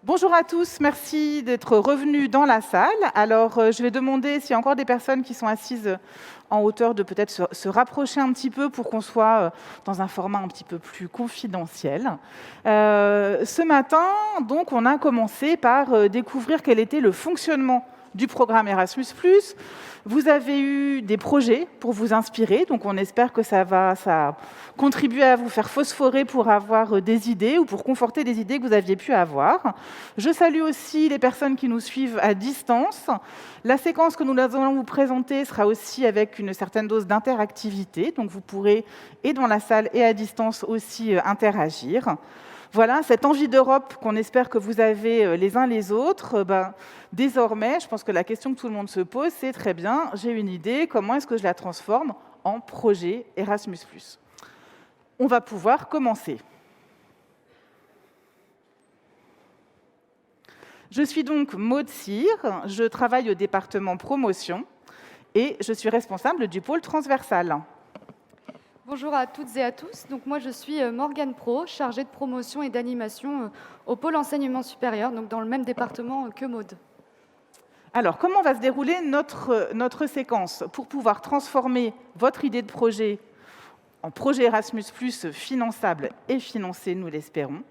Bonjour à tous, merci d'être revenus dans la salle. Alors, je vais demander s'il y a encore des personnes qui sont assises en hauteur de peut-être se rapprocher un petit peu pour qu'on soit dans un format un petit peu plus confidentiel. Ce matin, donc, on a commencé par découvrir quel était le fonctionnement du programme Erasmus+. Vous avez eu des projets pour vous inspirer, donc on espère que ça va contribuer à vous faire phosphorer pour avoir des idées ou pour conforter des idées que vous aviez pu avoir. Je salue aussi les personnes qui nous suivent à distance. La séquence que nous allons vous présenter sera aussi avec une certaine dose d'interactivité, donc vous pourrez, et dans la salle et à distance aussi, interagir. Voilà, cette envie d'Europe qu'on espère que vous avez les uns les autres, désormais, je pense que la question que tout le monde se pose, c'est très bien, j'ai une idée, comment est-ce que je la transforme en projet Erasmus+. On va pouvoir commencer. Je suis donc Maud Cyr, je travaille au département promotion et je suis responsable du pôle transversal. Bonjour à toutes et à tous. Donc moi, je suis Morgane Pro, chargée de promotion et d'animation au pôle enseignement supérieur, donc dans le même département que Maud. Alors, comment va se dérouler notre séquence pour pouvoir transformer votre idée de projet en projet Erasmus+, finançable et financé, nous l'espérons.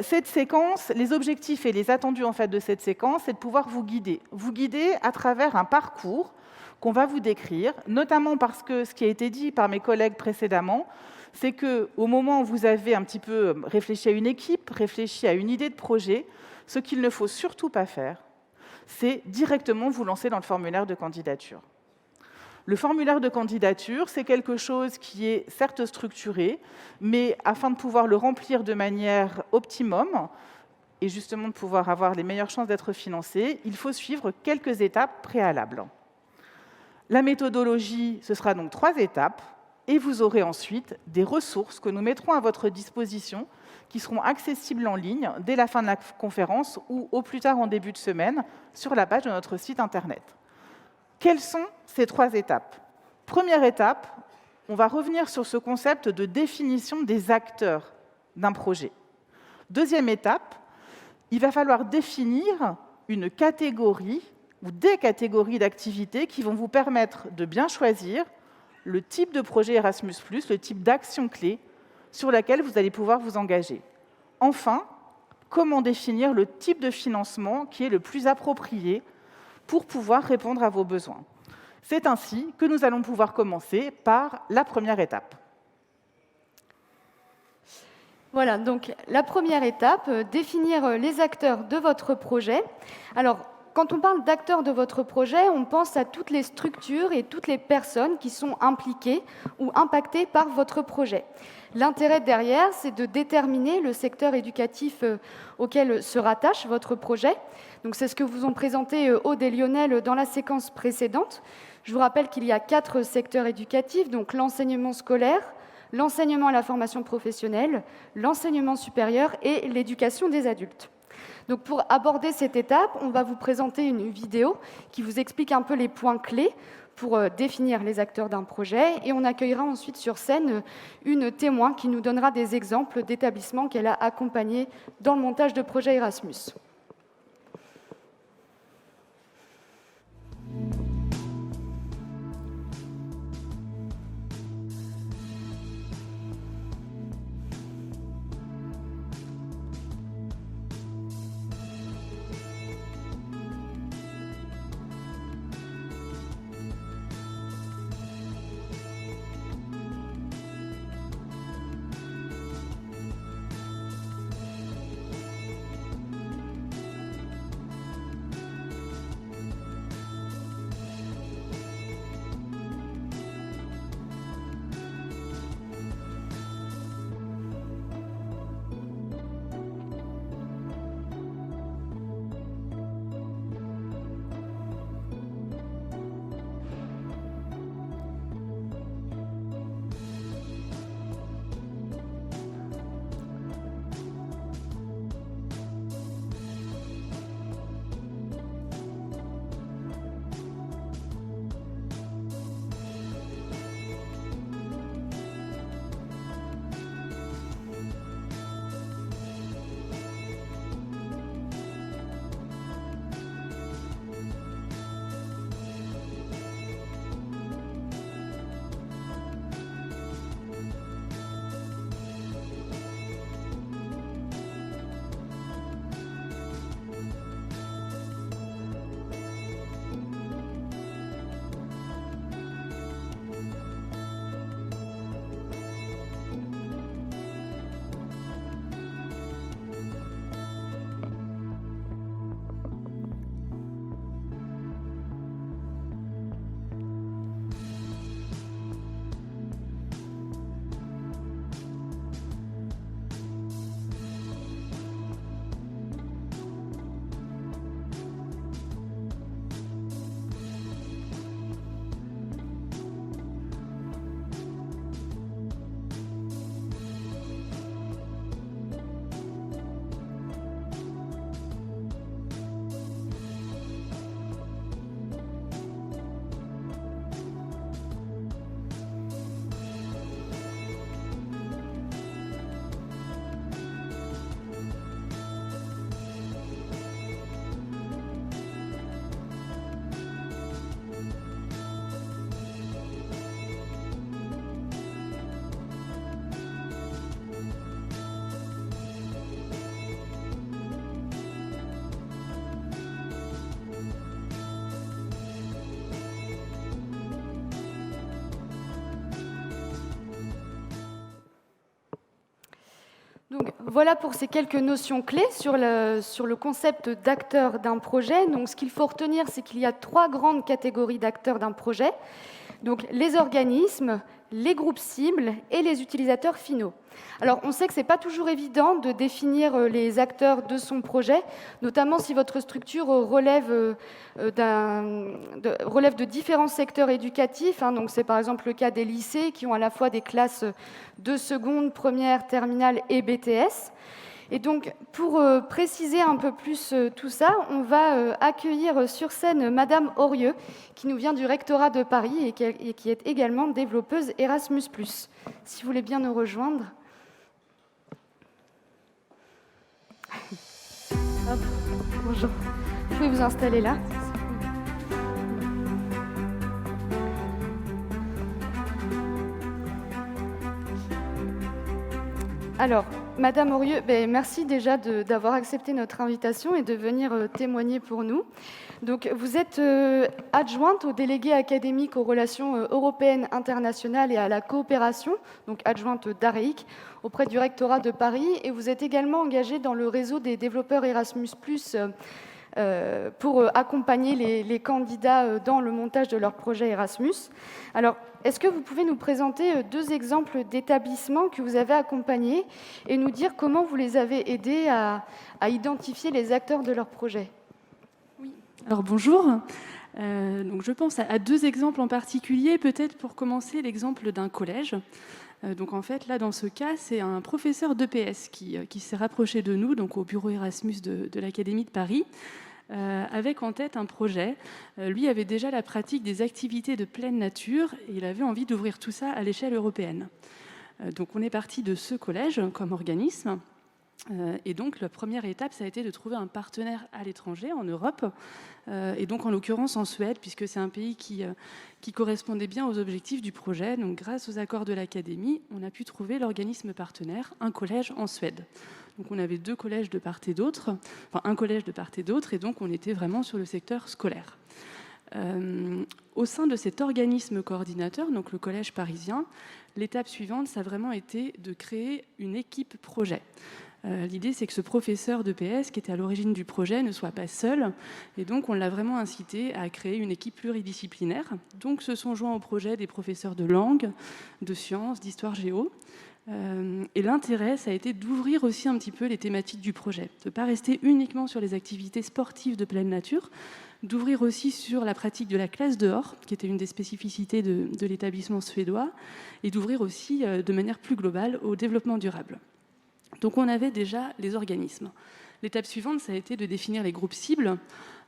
Cette séquence, les objectifs et les attendus en fait de cette séquence, c'est de pouvoir vous guider à travers un parcours qu'on va vous décrire, notamment parce que ce qui a été dit par mes collègues précédemment, c'est qu'au moment où vous avez un petit peu réfléchi à une équipe, réfléchi à une idée de projet, ce qu'il ne faut surtout pas faire, c'est directement vous lancer dans le formulaire de candidature. Le formulaire de candidature, c'est quelque chose qui est certes structuré, mais afin de pouvoir le remplir de manière optimum, et justement de pouvoir avoir les meilleures chances d'être financé, il faut suivre quelques étapes préalables. La méthodologie, ce sera donc 3 étapes, et vous aurez ensuite des ressources que nous mettrons à votre disposition, qui seront accessibles en ligne dès la fin de la conférence ou au plus tard en début de semaine sur la page de notre site internet. Quelles sont ces 3 étapes? Première étape, on va revenir sur ce concept de définition des acteurs d'un projet. Deuxième étape, il va falloir définir une catégorie ou des catégories d'activités qui vont vous permettre de bien choisir le type de projet Erasmus+, le type d'action clé sur laquelle vous allez pouvoir vous engager. Enfin, comment définir le type de financement qui est le plus approprié pour pouvoir répondre à vos besoins. C'est ainsi que nous allons pouvoir commencer par la première étape. Voilà, donc la première étape, définir les acteurs de votre projet. Alors, quand on parle d'acteurs de votre projet, on pense à toutes les structures et toutes les personnes qui sont impliquées ou impactées par votre projet. L'intérêt derrière, c'est de déterminer le secteur éducatif auquel se rattache votre projet. Donc, c'est ce que vous ont présenté Aude et Lionel dans la séquence précédente. Je vous rappelle qu'il y a 4 secteurs éducatifs, donc l'enseignement scolaire, l'enseignement et la formation professionnelle, l'enseignement supérieur et l'éducation des adultes. Donc pour aborder cette étape, on va vous présenter une vidéo qui vous explique un peu les points clés pour définir les acteurs d'un projet, et on accueillera ensuite sur scène une témoin qui nous donnera des exemples d'établissements qu'elle a accompagnés dans le montage de projets Erasmus. voilà pour ces quelques notions clés sur le concept d'acteur d'un projet. Donc ce qu'il faut retenir, c'est qu'il y a 3 grandes catégories d'acteurs d'un projet. Donc les organismes, les groupes cibles et les utilisateurs finaux. Alors on sait que ce n'est pas toujours évident de définir les acteurs de son projet, notamment si votre structure relève de différents secteurs éducatifs. Donc c'est par exemple le cas des lycées qui ont à la fois des classes de seconde, première, terminale et BTS. Et donc, pour préciser un peu plus tout ça, on va accueillir sur scène Madame Aurieux, qui nous vient du rectorat de Paris et qui est également développeuse Erasmus+. Si vous voulez bien nous rejoindre. Hop, bonjour. Vous pouvez vous installer là. Alors, Madame Aurieux, merci déjà d'avoir accepté notre invitation et de venir témoigner pour nous. Donc, vous êtes adjointe au délégué académique aux relations européennes internationales et à la coopération, donc adjointe d'AREIC, auprès du rectorat de Paris, et vous êtes également engagée dans le réseau des développeurs Erasmus+, pour accompagner les candidats dans le montage de leur projet Erasmus. Alors, est-ce que vous pouvez nous présenter 2 exemples d'établissements que vous avez accompagnés et nous dire comment vous les avez aidés à identifier les acteurs de leur projet ? Oui. Alors bonjour. Donc je pense à 2 exemples en particulier, peut-être pour commencer l'exemple d'un collège. Donc en fait, là, dans ce cas, c'est un professeur d'EPS qui s'est rapproché de nous, donc au bureau Erasmus de l'Académie de Paris, avec en tête un projet. Lui avait déjà la pratique des activités de pleine nature et il avait envie d'ouvrir tout ça à l'échelle européenne. Donc on est parti de ce collège comme organisme. Et donc la première étape, ça a été de trouver un partenaire à l'étranger, en Europe, et donc en l'occurrence en Suède, puisque c'est un pays qui correspondait bien aux objectifs du projet. Donc grâce aux accords de l'Académie, on a pu trouver l'organisme partenaire, un collège en Suède. Donc on avait 2 collèges de part et d'autre, enfin un collège de part et d'autre, et donc on était vraiment sur le secteur scolaire. Au sein de cet organisme coordinateur, donc le collège parisien, l'étape suivante, ça a vraiment été de créer une équipe projet. L'idée, c'est que ce professeur d'EPS, qui était à l'origine du projet, ne soit pas seul. Et donc, on l'a vraiment incité à créer une équipe pluridisciplinaire. Donc, se sont joints au projet des professeurs de langue, de sciences, d'histoire géo. Et l'intérêt, ça a été d'ouvrir aussi un petit peu les thématiques du projet. De ne pas rester uniquement sur les activités sportives de pleine nature, d'ouvrir aussi sur la pratique de la classe dehors, qui était une des spécificités de l'établissement suédois, et d'ouvrir aussi de manière plus globale au développement durable. Donc on avait déjà les organismes. L'étape suivante, ça a été de définir les groupes cibles.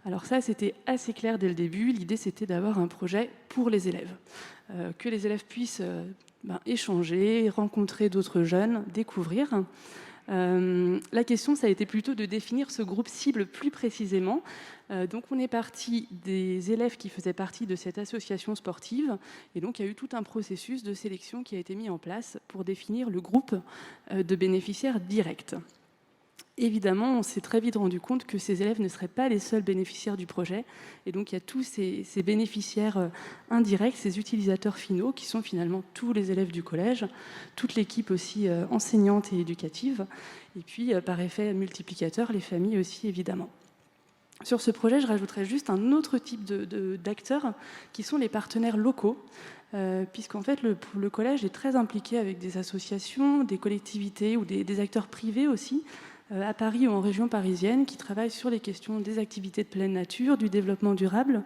Alors ça, c'était assez clair dès le début. L'idée, c'était d'avoir un projet pour les élèves. Que les élèves puissent échanger, rencontrer d'autres jeunes, découvrir. La question, ça a été plutôt de définir ce groupe cible plus précisément. Donc on est parti des élèves qui faisaient partie de cette association sportive, et donc il y a eu tout un processus de sélection qui a été mis en place pour définir le groupe de bénéficiaires directs. Évidemment, on s'est très vite rendu compte que ces élèves ne seraient pas les seuls bénéficiaires du projet, et donc il y a tous ces bénéficiaires indirects, ces utilisateurs finaux, qui sont finalement tous les élèves du collège, toute l'équipe aussi enseignante et éducative, et puis par effet multiplicateur, les familles aussi évidemment. Sur ce projet, je rajouterais juste un autre type d'acteurs, qui sont les partenaires locaux, puisqu'en fait le collège est très impliqué avec des associations, des collectivités ou des acteurs privés aussi, à Paris ou en région parisienne, qui travaillent sur les questions des activités de pleine nature, du développement durable,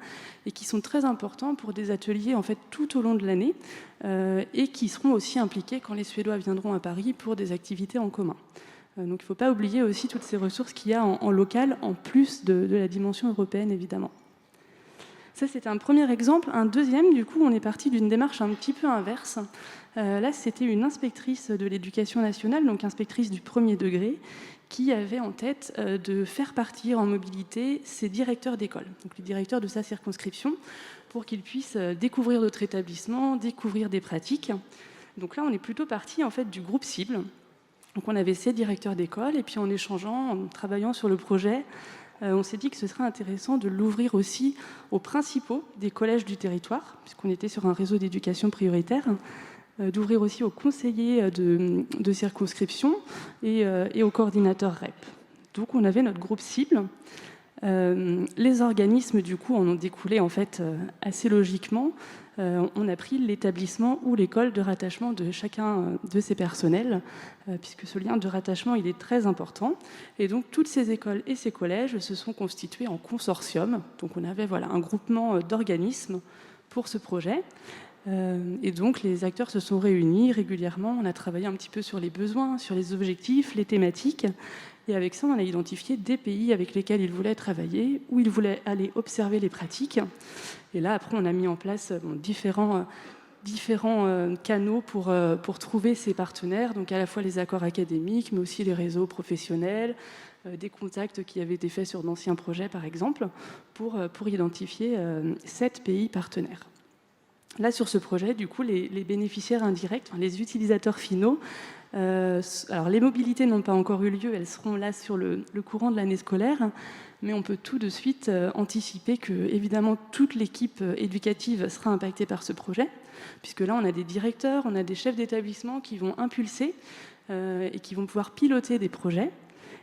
et qui sont très importants pour des ateliers en fait tout au long de l'année, et qui seront aussi impliqués quand les Suédois viendront à Paris pour des activités en commun. Donc il ne faut pas oublier aussi toutes ces ressources qu'il y a en local, en plus de la dimension européenne, évidemment. Ça, c'était un premier exemple. Un deuxième, du coup, on est parti d'une démarche un petit peu inverse. Là, c'était une inspectrice de l'éducation nationale, donc inspectrice du premier degré, qui avait en tête de faire partir en mobilité ses directeurs d'école, donc les directeurs de sa circonscription, pour qu'ils puissent découvrir d'autres établissements, découvrir des pratiques. Donc là, on est plutôt parti en fait, du groupe cible. Donc on avait ces directeurs d'école, et puis en échangeant, en travaillant sur le projet, on s'est dit que ce serait intéressant de l'ouvrir aussi aux principaux des collèges du territoire, puisqu'on était sur un réseau d'éducation prioritaire. d'ouvrir aussi aux conseillers de circonscription et aux coordinateurs REP. Donc on avait notre groupe cible. Les organismes, du coup, en ont découlé en fait assez logiquement. On a pris l'établissement ou l'école de rattachement de chacun de ces personnels, puisque ce lien de rattachement, il est très important. Et donc, toutes ces écoles et ces collèges se sont constitués en consortium. Donc, on avait un groupement d'organismes pour ce projet. Et donc, les acteurs se sont réunis régulièrement. On a travaillé un petit peu sur les besoins, sur les objectifs, les thématiques. Et avec ça, on a identifié des pays avec lesquels ils voulaient travailler, où ils voulaient aller observer les pratiques. Et là, après, on a mis en place différents canaux pour trouver ces partenaires, donc à la fois les accords académiques, mais aussi les réseaux professionnels, des contacts qui avaient été faits sur d'anciens projets, par exemple, pour identifier 7 pays partenaires. Là, sur ce projet, du coup, les bénéficiaires indirects, les utilisateurs finaux, alors les mobilités n'ont pas encore eu lieu, elles seront là sur le courant de l'année scolaire, mais on peut tout de suite anticiper que, évidemment, toute l'équipe éducative sera impactée par ce projet, puisque là, on a des directeurs, on a des chefs d'établissement qui vont impulser et qui vont pouvoir piloter des projets.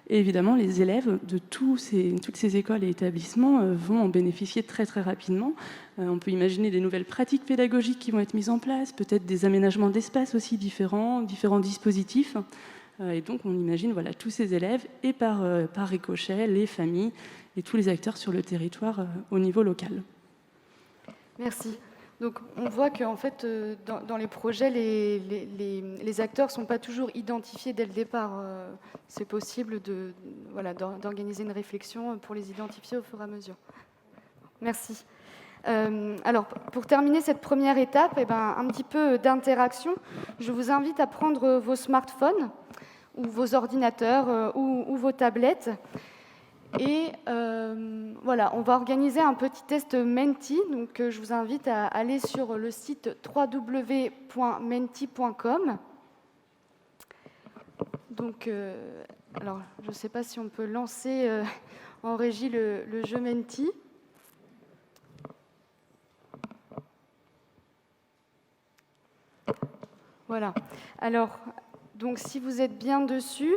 Et évidemment, les élèves de toutes ces écoles et établissements vont en bénéficier très très rapidement. On peut imaginer des nouvelles pratiques pédagogiques qui vont être mises en place, peut-être des aménagements d'espace aussi différents dispositifs. Et donc, on imagine tous ces élèves et par ricochet, les familles et tous les acteurs sur le territoire au niveau local. Merci. Donc, on voit qu'en fait, dans les projets, les acteurs ne sont pas toujours identifiés dès le départ. C'est possible d'organiser une réflexion pour les identifier au fur et à mesure. Merci. Alors, pour terminer cette première étape, un petit peu d'interaction. Je vous invite à prendre vos smartphones ou vos ordinateurs ou vos tablettes. Et on va organiser un petit test Menti. Donc, je vous invite à aller sur le site www.menti.com. Donc, alors, je ne sais pas si on peut lancer en régie le jeu Menti. Voilà. Alors, donc, si vous êtes bien dessus,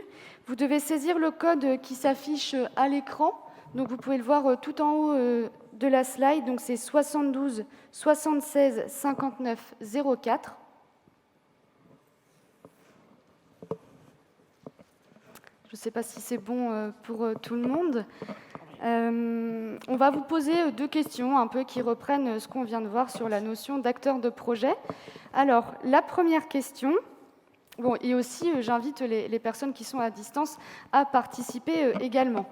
vous devez saisir le code qui s'affiche à l'écran. Donc, vous pouvez le voir tout en haut de la slide. Donc, c'est 72 76 59 04. Je ne sais pas si c'est bon pour tout le monde. On va vous poser 2 questions un peu qui reprennent ce qu'on vient de voir sur la notion d'acteur de projet. Alors, la première question... Bon, et aussi, j'invite les personnes qui sont à distance à participer également.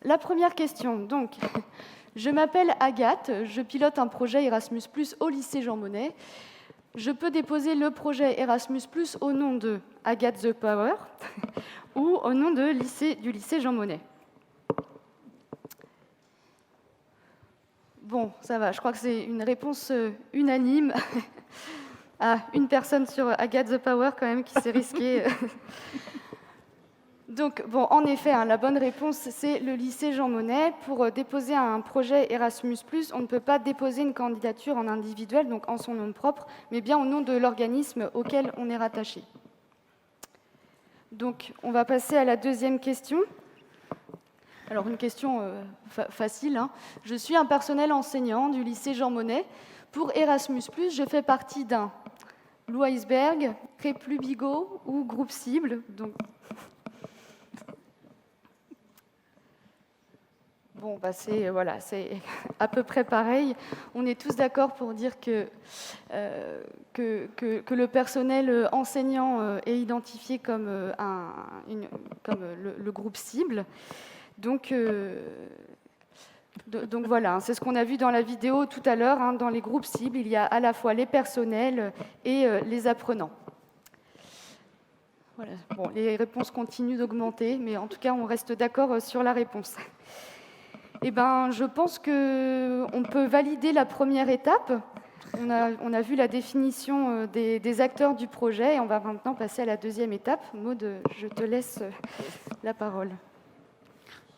La première question, donc, je m'appelle Agathe, je pilote un projet Erasmus+ au lycée Jean Monnet. Je peux déposer le projet Erasmus+ au nom de Agathe the Power ou au nom du lycée Jean Monnet. Bon, ça va, je crois que c'est une réponse unanime. Ah, une personne sur Agathe the Power quand même qui s'est risquée. Donc, bon, en effet, la bonne réponse, c'est le lycée Jean Monnet. Pour déposer un projet Erasmus+, on ne peut pas déposer une candidature en individuel, donc en son nom propre, mais bien au nom de l'organisme auquel on est rattaché. Donc, on va passer à la deuxième question. Alors, une question facile. Je suis un personnel enseignant du lycée Jean Monnet. Pour Erasmus+, je fais partie d'un Lou Iceberg, Créplu Bigot ou groupe cible. Donc... Bon, c'est à peu près pareil. On est tous d'accord pour dire que le personnel enseignant est identifié comme le groupe cible. Donc voilà, c'est ce qu'on a vu dans la vidéo tout à l'heure. Dans les groupes cibles, il y a à la fois les personnels et les apprenants. Voilà. Bon, les réponses continuent d'augmenter, mais en tout cas, on reste d'accord sur la réponse. Je pense qu'on peut valider la première étape. On a vu la définition des acteurs du projet et on va maintenant passer à la deuxième étape. Maud, je te laisse la parole.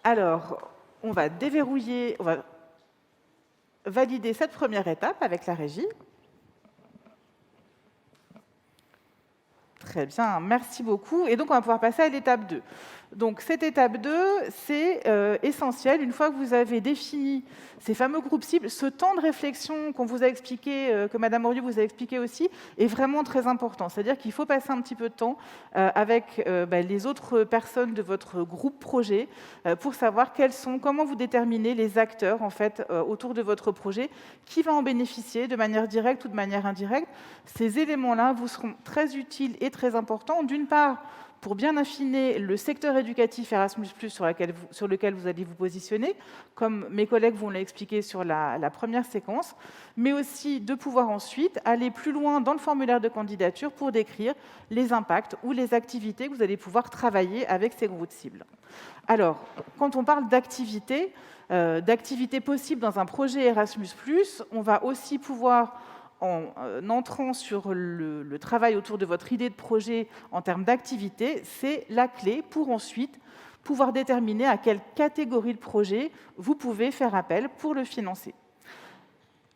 Alors, on va déverrouiller, on va valider cette première étape avec la régie. Très bien, merci beaucoup. Et donc, on va pouvoir passer à l'étape 2. Donc, cette étape 2, c'est essentiel. Une fois que vous avez défini ces fameux groupes cibles, ce temps de réflexion qu'on vous a expliqué, que Madame Orieux vous a expliqué aussi, est vraiment très important. C'est-à-dire qu'il faut passer un petit peu de temps avec les autres personnes de votre groupe projet pour savoir comment vous déterminez les acteurs en fait, autour de votre projet, qui va en bénéficier de manière directe ou de manière indirecte. Ces éléments-là vous seront très utiles et très importants. D'une part, pour bien affiner le secteur éducatif Erasmus+, sur lequel vous allez vous positionner, comme mes collègues vont l'expliquer sur la première séquence, mais aussi de pouvoir ensuite aller plus loin dans le formulaire de candidature pour décrire les impacts ou les activités que vous allez pouvoir travailler avec ces groupes cibles. Alors, quand on parle d'activités possibles dans un projet Erasmus+, on va aussi pouvoir, en entrant sur le travail autour de votre idée de projet en termes d'activité, c'est la clé pour ensuite pouvoir déterminer à quelle catégorie de projet vous pouvez faire appel pour le financer.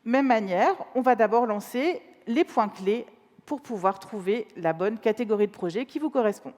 Même manière, on va d'abord lancer les points clés pour pouvoir trouver la bonne catégorie de projet qui vous correspond.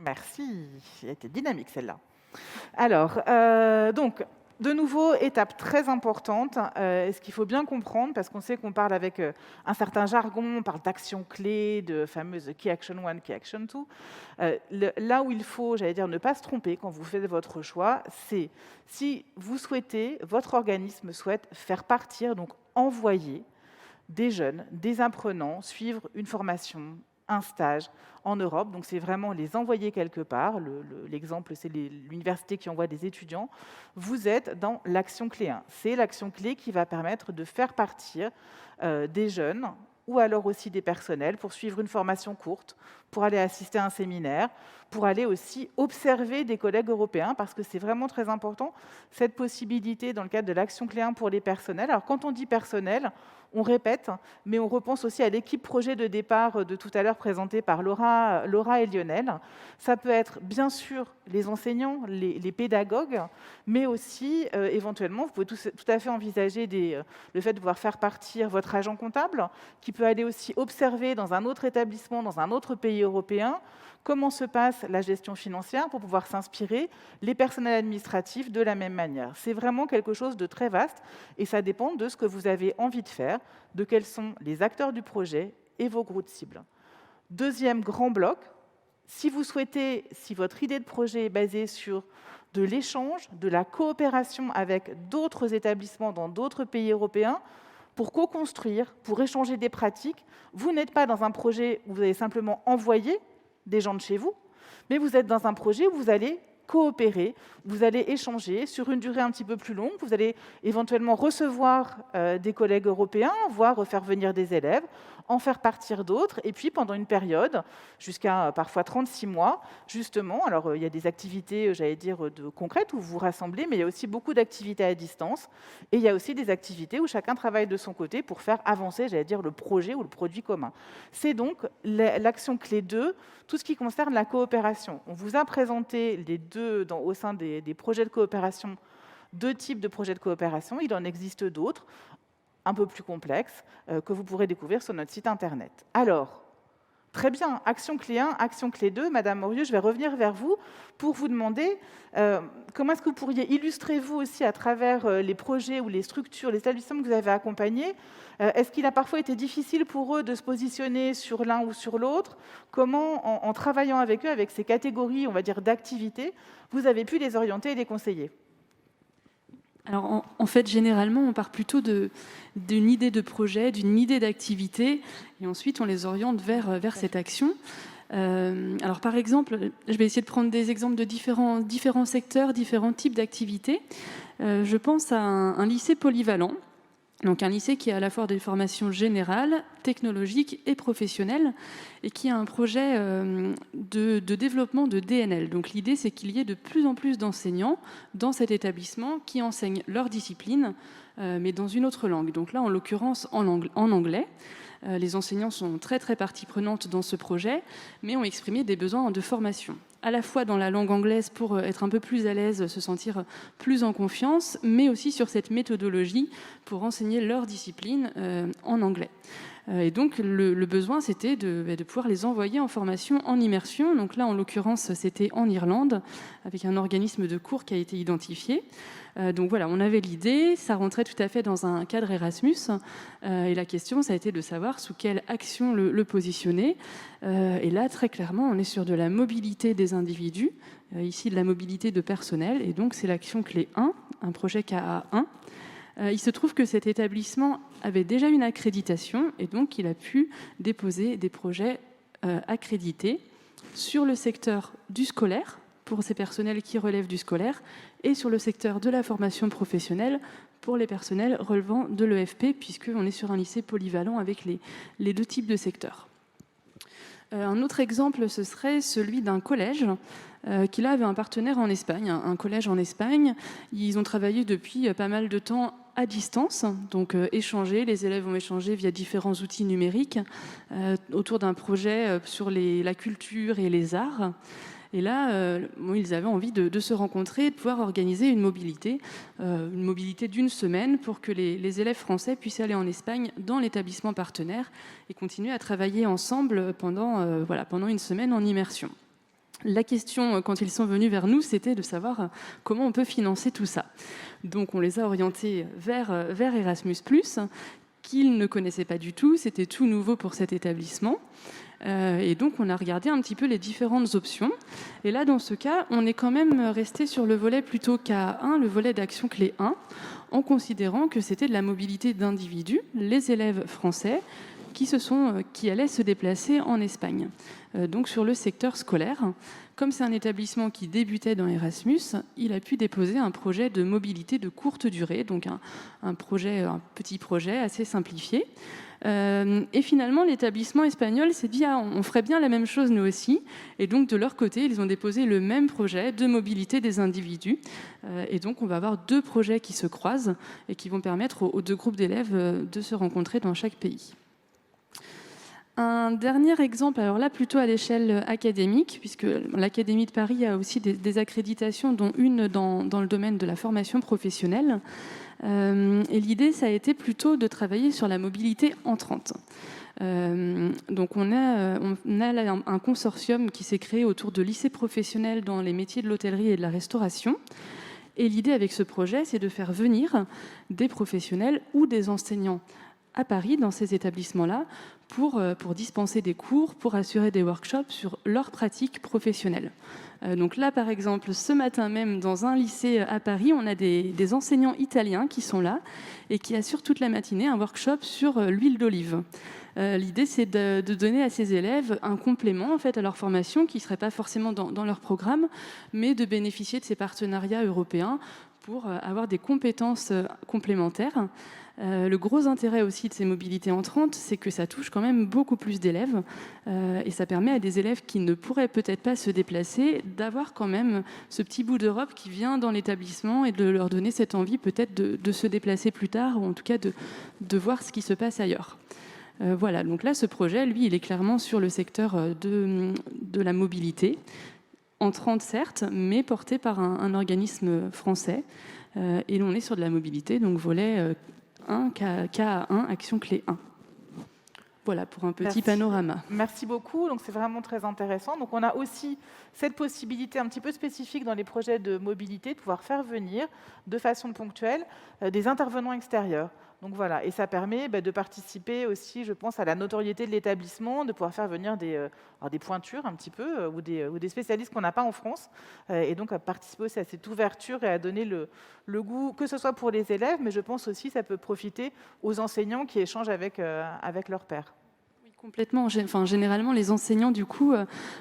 Merci, elle était dynamique celle-là. Alors, donc, de nouveau, étape très importante, ce qu'il faut bien comprendre, parce qu'on sait qu'on parle avec un certain jargon, on parle d'action clé, de fameuse Key Action 1, Key Action 2. Là où il faut, j'allais dire, ne pas se tromper quand vous faites votre choix, c'est si vous souhaitez, votre organisme souhaite faire partir, donc envoyer des jeunes, des apprenants, suivre une formation, un stage en Europe. Donc, c'est vraiment les envoyer quelque part. L'exemple, c'est l'université qui envoie des étudiants. Vous êtes dans l'action clé 1. C'est l'action clé qui va permettre de faire partir des jeunes ou alors aussi des personnels pour suivre une formation courte, pour aller assister à un séminaire, pour aller aussi observer des collègues européens, parce que c'est vraiment très important, cette possibilité dans le cadre de l'action clé 1 pour les personnels. Alors, quand on dit personnel, on répète, mais on repense aussi à l'équipe projet de départ de tout à l'heure présentée par Laura et Lionel. Ça peut être bien sûr les enseignants, les pédagogues, mais aussi éventuellement, vous pouvez tout à fait envisager le fait de pouvoir faire partir votre agent comptable, qui peut aller aussi observer dans un autre établissement, dans un autre pays européen, comment se passe la gestion financière pour pouvoir s'inspirer les personnels administratifs de la même manière. C'est vraiment quelque chose de très vaste et ça dépend de ce que vous avez envie de faire, de quels sont les acteurs du projet et vos groupes cibles. Deuxième grand bloc, si votre idée de projet est basée sur de l'échange, de la coopération avec d'autres établissements dans d'autres pays européens, pour co-construire, pour échanger des pratiques, vous n'êtes pas dans un projet où vous allez simplement envoyer des gens de chez vous, mais vous êtes dans un projet où vous allez coopérer, vous allez échanger sur une durée un petit peu plus longue, vous allez éventuellement recevoir des collègues européens, voire faire venir des élèves, en faire partir d'autres, et puis pendant une période, jusqu'à parfois 36 mois, justement, alors il y a des activités, j'allais dire, concrètes où vous vous rassemblez, mais il y a aussi beaucoup d'activités à distance, et il y a aussi des activités où chacun travaille de son côté pour faire avancer, j'allais dire, le projet ou le produit commun. C'est donc l'action clé 2, tout ce qui concerne la coopération. On vous a présenté les deux, au sein des projets de coopération, 2 types de projets de coopération. Il en existe d'autres, un peu plus complexes, que vous pourrez découvrir sur notre site internet. Alors, très bien, action clé 1, action clé 2. Madame Morieux, je vais revenir vers vous pour vous demander comment est-ce que vous pourriez illustrer, vous aussi, à travers les projets ou les structures, les établissements que vous avez accompagnés, est-ce qu'il a parfois été difficile pour eux de se positionner sur l'un ou sur l'autre? Comment, en travaillant avec eux, avec ces catégories, on va dire, d'activités, vous avez pu les orienter et les conseiller? Alors, en fait, généralement, on part plutôt d'une idée de projet, d'une idée d'activité, et ensuite, on les oriente vers cette action. Alors, par exemple, je vais essayer de prendre des exemples de différents secteurs, différents types d'activités. Je pense à un lycée polyvalent. Donc un lycée qui a à la fois des formations générales, technologiques et professionnelles, et qui a un projet de développement de DNL. Donc l'idée, c'est qu'il y ait de plus en plus d'enseignants dans cet établissement qui enseignent leur discipline, mais dans une autre langue. Donc là, en l'occurrence, en anglais. Les enseignants sont très partie prenante dans ce projet, mais ont exprimé des besoins de formation, à la fois dans la langue anglaise pour être un peu plus à l'aise, se sentir plus en confiance, mais aussi sur cette méthodologie pour enseigner leur discipline en anglais. Et donc le besoin, c'était de pouvoir les envoyer en formation en immersion. Donc là, en l'occurrence, c'était en Irlande, avec un organisme de cours qui a été identifié. Donc voilà, on avait l'idée, ça rentrait tout à fait dans un cadre Erasmus, et la question, ça a été de savoir sous quelle action le positionner. Et là, très clairement, on est sur de la mobilité des individus, ici de la mobilité de personnel, et donc c'est l'action clé 1, un projet KA1. Il se trouve que cet établissement avait déjà une accréditation, et donc il a pu déposer des projets accrédités sur le secteur du scolaire, pour ces personnels qui relèvent du scolaire, et sur le secteur de la formation professionnelle pour les personnels relevant de l'EFP, puisqu'on est sur un lycée polyvalent avec les 2 types de secteurs. Un autre exemple, ce serait celui d'un collège qui là avait un partenaire en Espagne, un collège en Espagne. Ils ont travaillé depuis pas mal de temps à distance, donc les élèves ont échangé via différents outils numériques autour d'un projet sur la culture et les arts. Et là, ils avaient envie de se rencontrer et de pouvoir organiser une mobilité d'une semaine pour que les élèves français puissent aller en Espagne dans l'établissement partenaire et continuer à travailler ensemble pendant une semaine en immersion. La question, quand ils sont venus vers nous, c'était de savoir comment on peut financer tout ça. Donc on les a orientés vers Erasmus+, qu'ils ne connaissaient pas du tout, c'était tout nouveau pour cet établissement. Et donc on a regardé un petit peu les différentes options. Et là, dans ce cas, on est quand même resté sur le volet plutôt K1, le volet d'action clé 1, en considérant que c'était de la mobilité d'individus, les élèves français, qui allaient se déplacer en Espagne. Donc sur le secteur scolaire. Comme c'est un établissement qui débutait dans Erasmus, il a pu déposer un projet de mobilité de courte durée, donc un petit projet assez simplifié. Et finalement, l'établissement espagnol s'est dit on ferait bien la même chose nous aussi. Et donc de leur côté, ils ont déposé le même projet de mobilité des individus. Et donc on va avoir 2 projets qui se croisent et qui vont permettre aux 2 groupes d'élèves de se rencontrer dans chaque pays. Un dernier exemple, alors là plutôt à l'échelle académique, puisque l'Académie de Paris a aussi des accréditations, dont une dans le domaine de la formation professionnelle. Et l'idée, ça a été plutôt de travailler sur la mobilité entrante. Donc on a là un consortium qui s'est créé autour de lycées professionnels dans les métiers de l'hôtellerie et de la restauration. Et l'idée avec ce projet, c'est de faire venir des professionnels ou des enseignants à Paris, dans ces établissements-là, pour dispenser des cours, pour assurer des workshops sur leurs pratiques professionnelles. Donc là, par exemple, ce matin même, dans un lycée à Paris, on a des enseignants italiens qui sont là et qui assurent toute la matinée un workshop sur l'huile d'olive. L'idée, c'est de donner à ces élèves un complément en fait, à leur formation qui ne serait pas forcément dans leur programme, mais de bénéficier de ces partenariats européens pour avoir des compétences complémentaires. Le gros intérêt aussi de ces mobilités entrantes, c'est que ça touche quand même beaucoup plus d'élèves et ça permet à des élèves qui ne pourraient peut-être pas se déplacer d'avoir quand même ce petit bout d'Europe qui vient dans l'établissement et de leur donner cette envie peut-être de se déplacer plus tard ou en tout cas de voir ce qui se passe ailleurs. Voilà, donc là ce projet, lui, il est clairement sur le secteur de la mobilité, entrante certes, mais porté par un organisme français. Et on est sur de la mobilité, donc volet 1, KA1, action clé 1. Voilà pour un petit panorama. Merci beaucoup, donc c'est vraiment très intéressant. Donc on a aussi cette possibilité un petit peu spécifique dans les projets de mobilité de pouvoir faire venir de façon ponctuelle des intervenants extérieurs. Donc voilà, et ça permet de participer aussi, je pense, à la notoriété de l'établissement, de pouvoir faire venir des pointures un petit peu, ou des spécialistes qu'on n'a pas en France, et donc à participer aussi à cette ouverture et à donner le goût, que ce soit pour les élèves, mais je pense aussi que ça peut profiter aux enseignants qui échangent avec leurs pairs. Complètement. Enfin, généralement, les enseignants, du coup,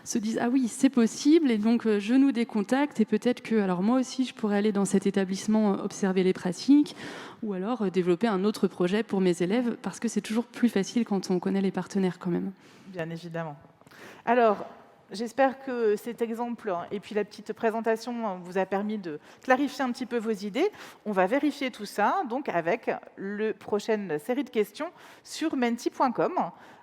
se disent « Ah oui, c'est possible », et donc je noue des contacts, et peut-être que, alors moi aussi, je pourrais aller dans cet établissement observer les pratiques, ou alors développer un autre projet pour mes élèves, parce que c'est toujours plus facile quand on connaît les partenaires quand même. Bien évidemment. Alors, j'espère que cet exemple et puis la petite présentation vous a permis de clarifier un petit peu vos idées. On va vérifier tout ça donc avec la prochaine série de questions sur menti.com.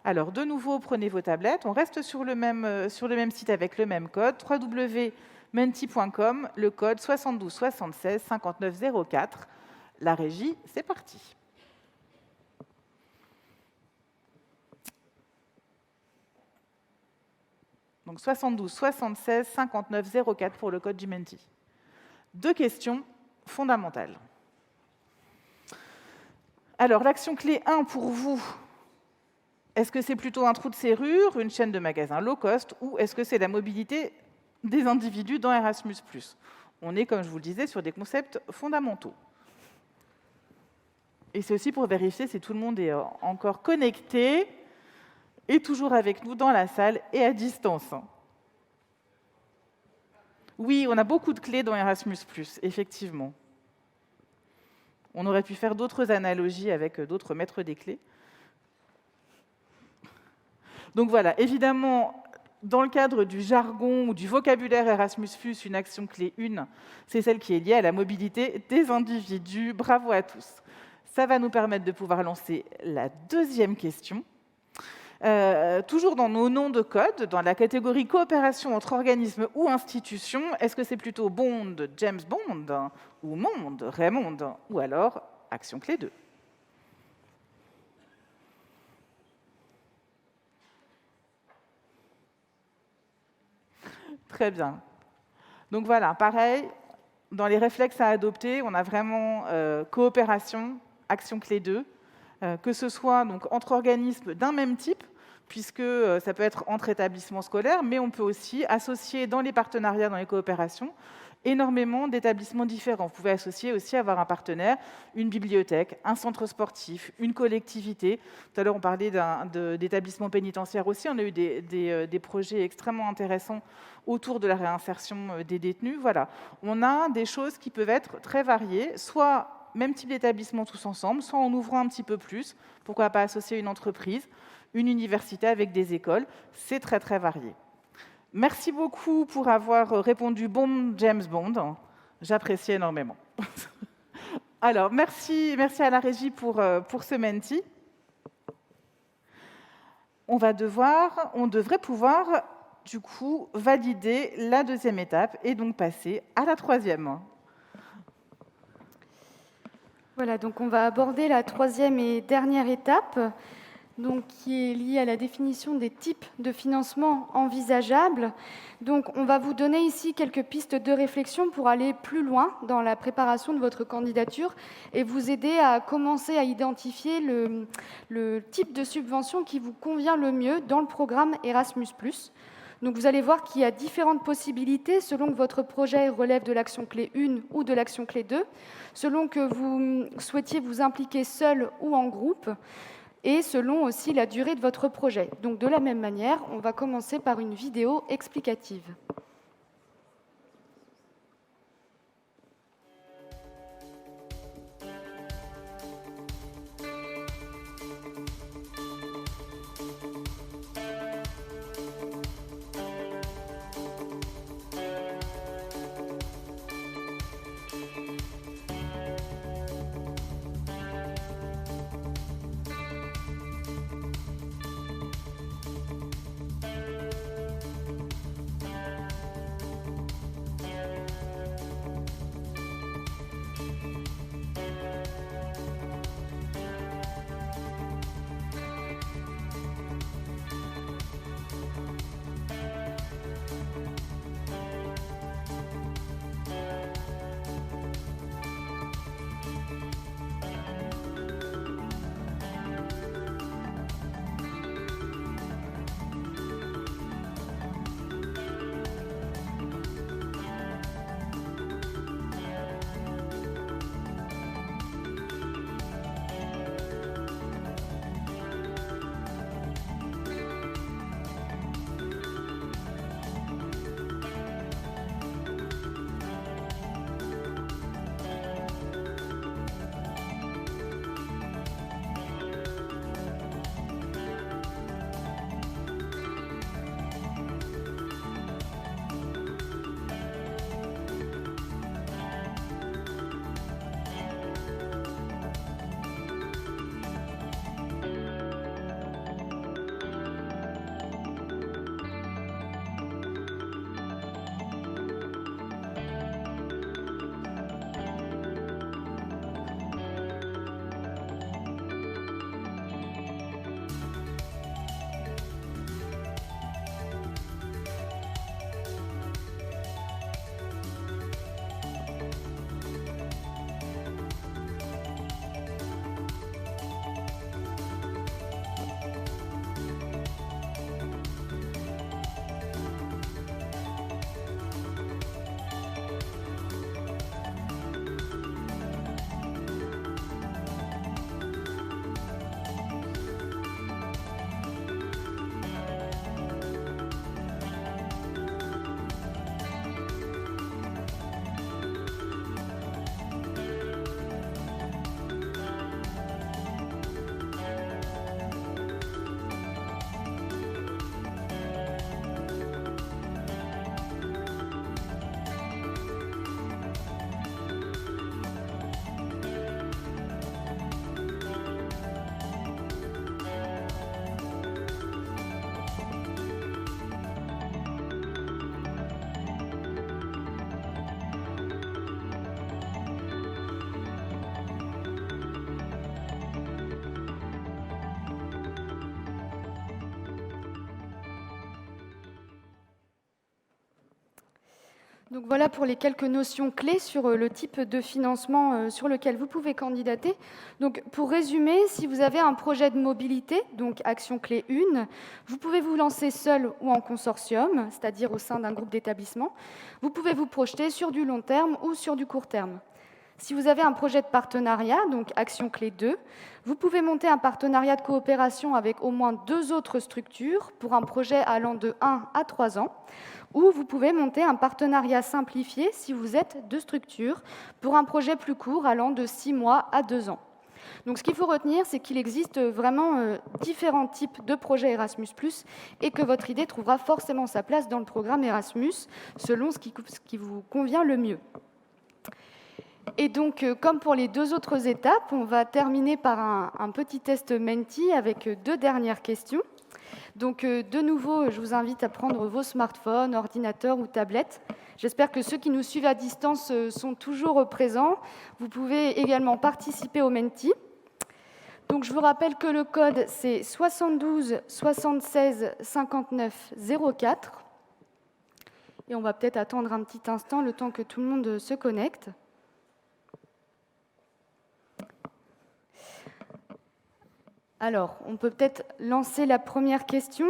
Alors, de nouveau, prenez vos tablettes. On reste sur le même site avec le même code, www.menti.com, le code 72 76 59 04. La régie, c'est parti. Donc 72 76 59 04 pour le code du Menti. 2 questions fondamentales. Alors, l'action clé 1 pour vous, est-ce que c'est plutôt un trou de serrure, une chaîne de magasins low cost, ou est-ce que c'est la mobilité des individus dans Erasmus+. On est, comme je vous le disais, sur des concepts fondamentaux. Et c'est aussi pour vérifier si tout le monde est encore connecté et toujours avec nous dans la salle et à distance. Oui, on a beaucoup de clés dans Erasmus+, effectivement. On aurait pu faire d'autres analogies avec d'autres maîtres des clés. Donc voilà, évidemment, dans le cadre du jargon ou du vocabulaire Erasmus+, une action clé 1, c'est celle qui est liée à la mobilité des individus. Bravo à tous. Ça va nous permettre de pouvoir lancer la deuxième question. Toujours dans nos noms de code, dans la catégorie coopération entre organismes ou institutions, est-ce que c'est plutôt Bond, James Bond, ou Monde, Raymond, ou alors action clé 2 ? Très bien. Donc voilà, pareil, dans les réflexes à adopter, on a vraiment coopération, action clé 2, que ce soit donc, entre organismes d'un même type, puisque ça peut être entre établissements scolaires, mais on peut aussi associer dans les partenariats, dans les coopérations, énormément d'établissements différents. Vous pouvez associer aussi, avoir un partenaire, une bibliothèque, un centre sportif, une collectivité. Tout à l'heure, on parlait d'établissements pénitentiaires aussi. On a eu des projets extrêmement intéressants autour de la réinsertion des détenus. Voilà. On a des choses qui peuvent être très variées, soit même type d'établissement tous ensemble, soit en ouvrant un petit peu plus. Pourquoi pas associer une entreprise, une université avec des écoles. C'est très, très varié. Merci beaucoup pour avoir répondu bon James Bond. J'apprécie énormément. Alors, merci à la régie pour ce menti. On devrait pouvoir, du coup, valider la deuxième étape et donc passer à la troisième. Voilà, donc on va aborder la troisième et dernière étape, donc, qui est liée à la définition des types de financement envisageables. Donc, on va vous donner ici quelques pistes de réflexion pour aller plus loin dans la préparation de votre candidature et vous aider à commencer à identifier le type de subvention qui vous convient le mieux dans le programme Erasmus+. Donc, vous allez voir qu'il y a différentes possibilités selon que votre projet relève de l'action clé 1 ou de l'action clé 2, selon que vous souhaitiez vous impliquer seul ou en groupe, et selon aussi la durée de votre projet. Donc, de la même manière, on va commencer par une vidéo explicative. Donc voilà pour les quelques notions clés sur le type de financement sur lequel vous pouvez candidater. Donc pour résumer, si vous avez un projet de mobilité, donc action clé 1, vous pouvez vous lancer seul ou en consortium, c'est-à-dire au sein d'un groupe d'établissement. Vous pouvez vous projeter sur du long terme ou sur du court terme. Si vous avez un projet de partenariat, donc action clé 2, vous pouvez monter un partenariat de coopération avec au moins 2 autres structures pour un projet allant de 1 à 3 ans, ou vous pouvez monter un partenariat simplifié si vous êtes 2 structures pour un projet plus court allant de 6 mois à 2 ans. Donc ce qu'il faut retenir, c'est qu'il existe vraiment différents types de projets Erasmus+, et que votre idée trouvera forcément sa place dans le programme Erasmus, selon ce qui vous convient le mieux. Et donc, comme pour les 2 autres étapes, on va terminer par un petit test Menti avec 2 dernières questions. Donc, de nouveau, je vous invite à prendre vos smartphones, ordinateurs ou tablettes. J'espère que ceux qui nous suivent à distance sont toujours présents. Vous pouvez également participer au Menti. Donc, je vous rappelle que le code, c'est 72 76 59 04. Et on va peut-être attendre un petit instant, le temps que tout le monde se connecte. Alors, on peut peut-être lancer la première question.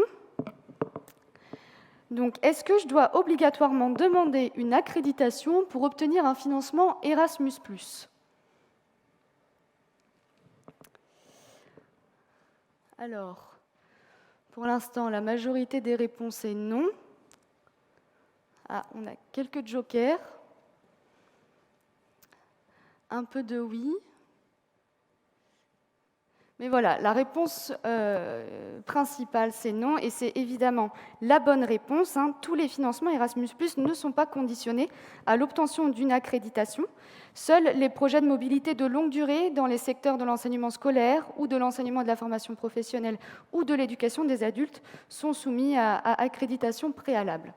Donc, est-ce que je dois obligatoirement demander une accréditation pour obtenir un financement Erasmus+? Alors, pour l'instant, la majorité des réponses est non. Ah, on a quelques jokers. Un peu de oui. Mais voilà, la réponse principale, c'est non, et c'est évidemment la bonne réponse. Tous les financements Erasmus+ ne sont pas conditionnés à l'obtention d'une accréditation. Seuls les projets de mobilité de longue durée dans les secteurs de l'enseignement scolaire ou de l'enseignement de la formation professionnelle ou de l'éducation des adultes sont soumis à accréditation préalable.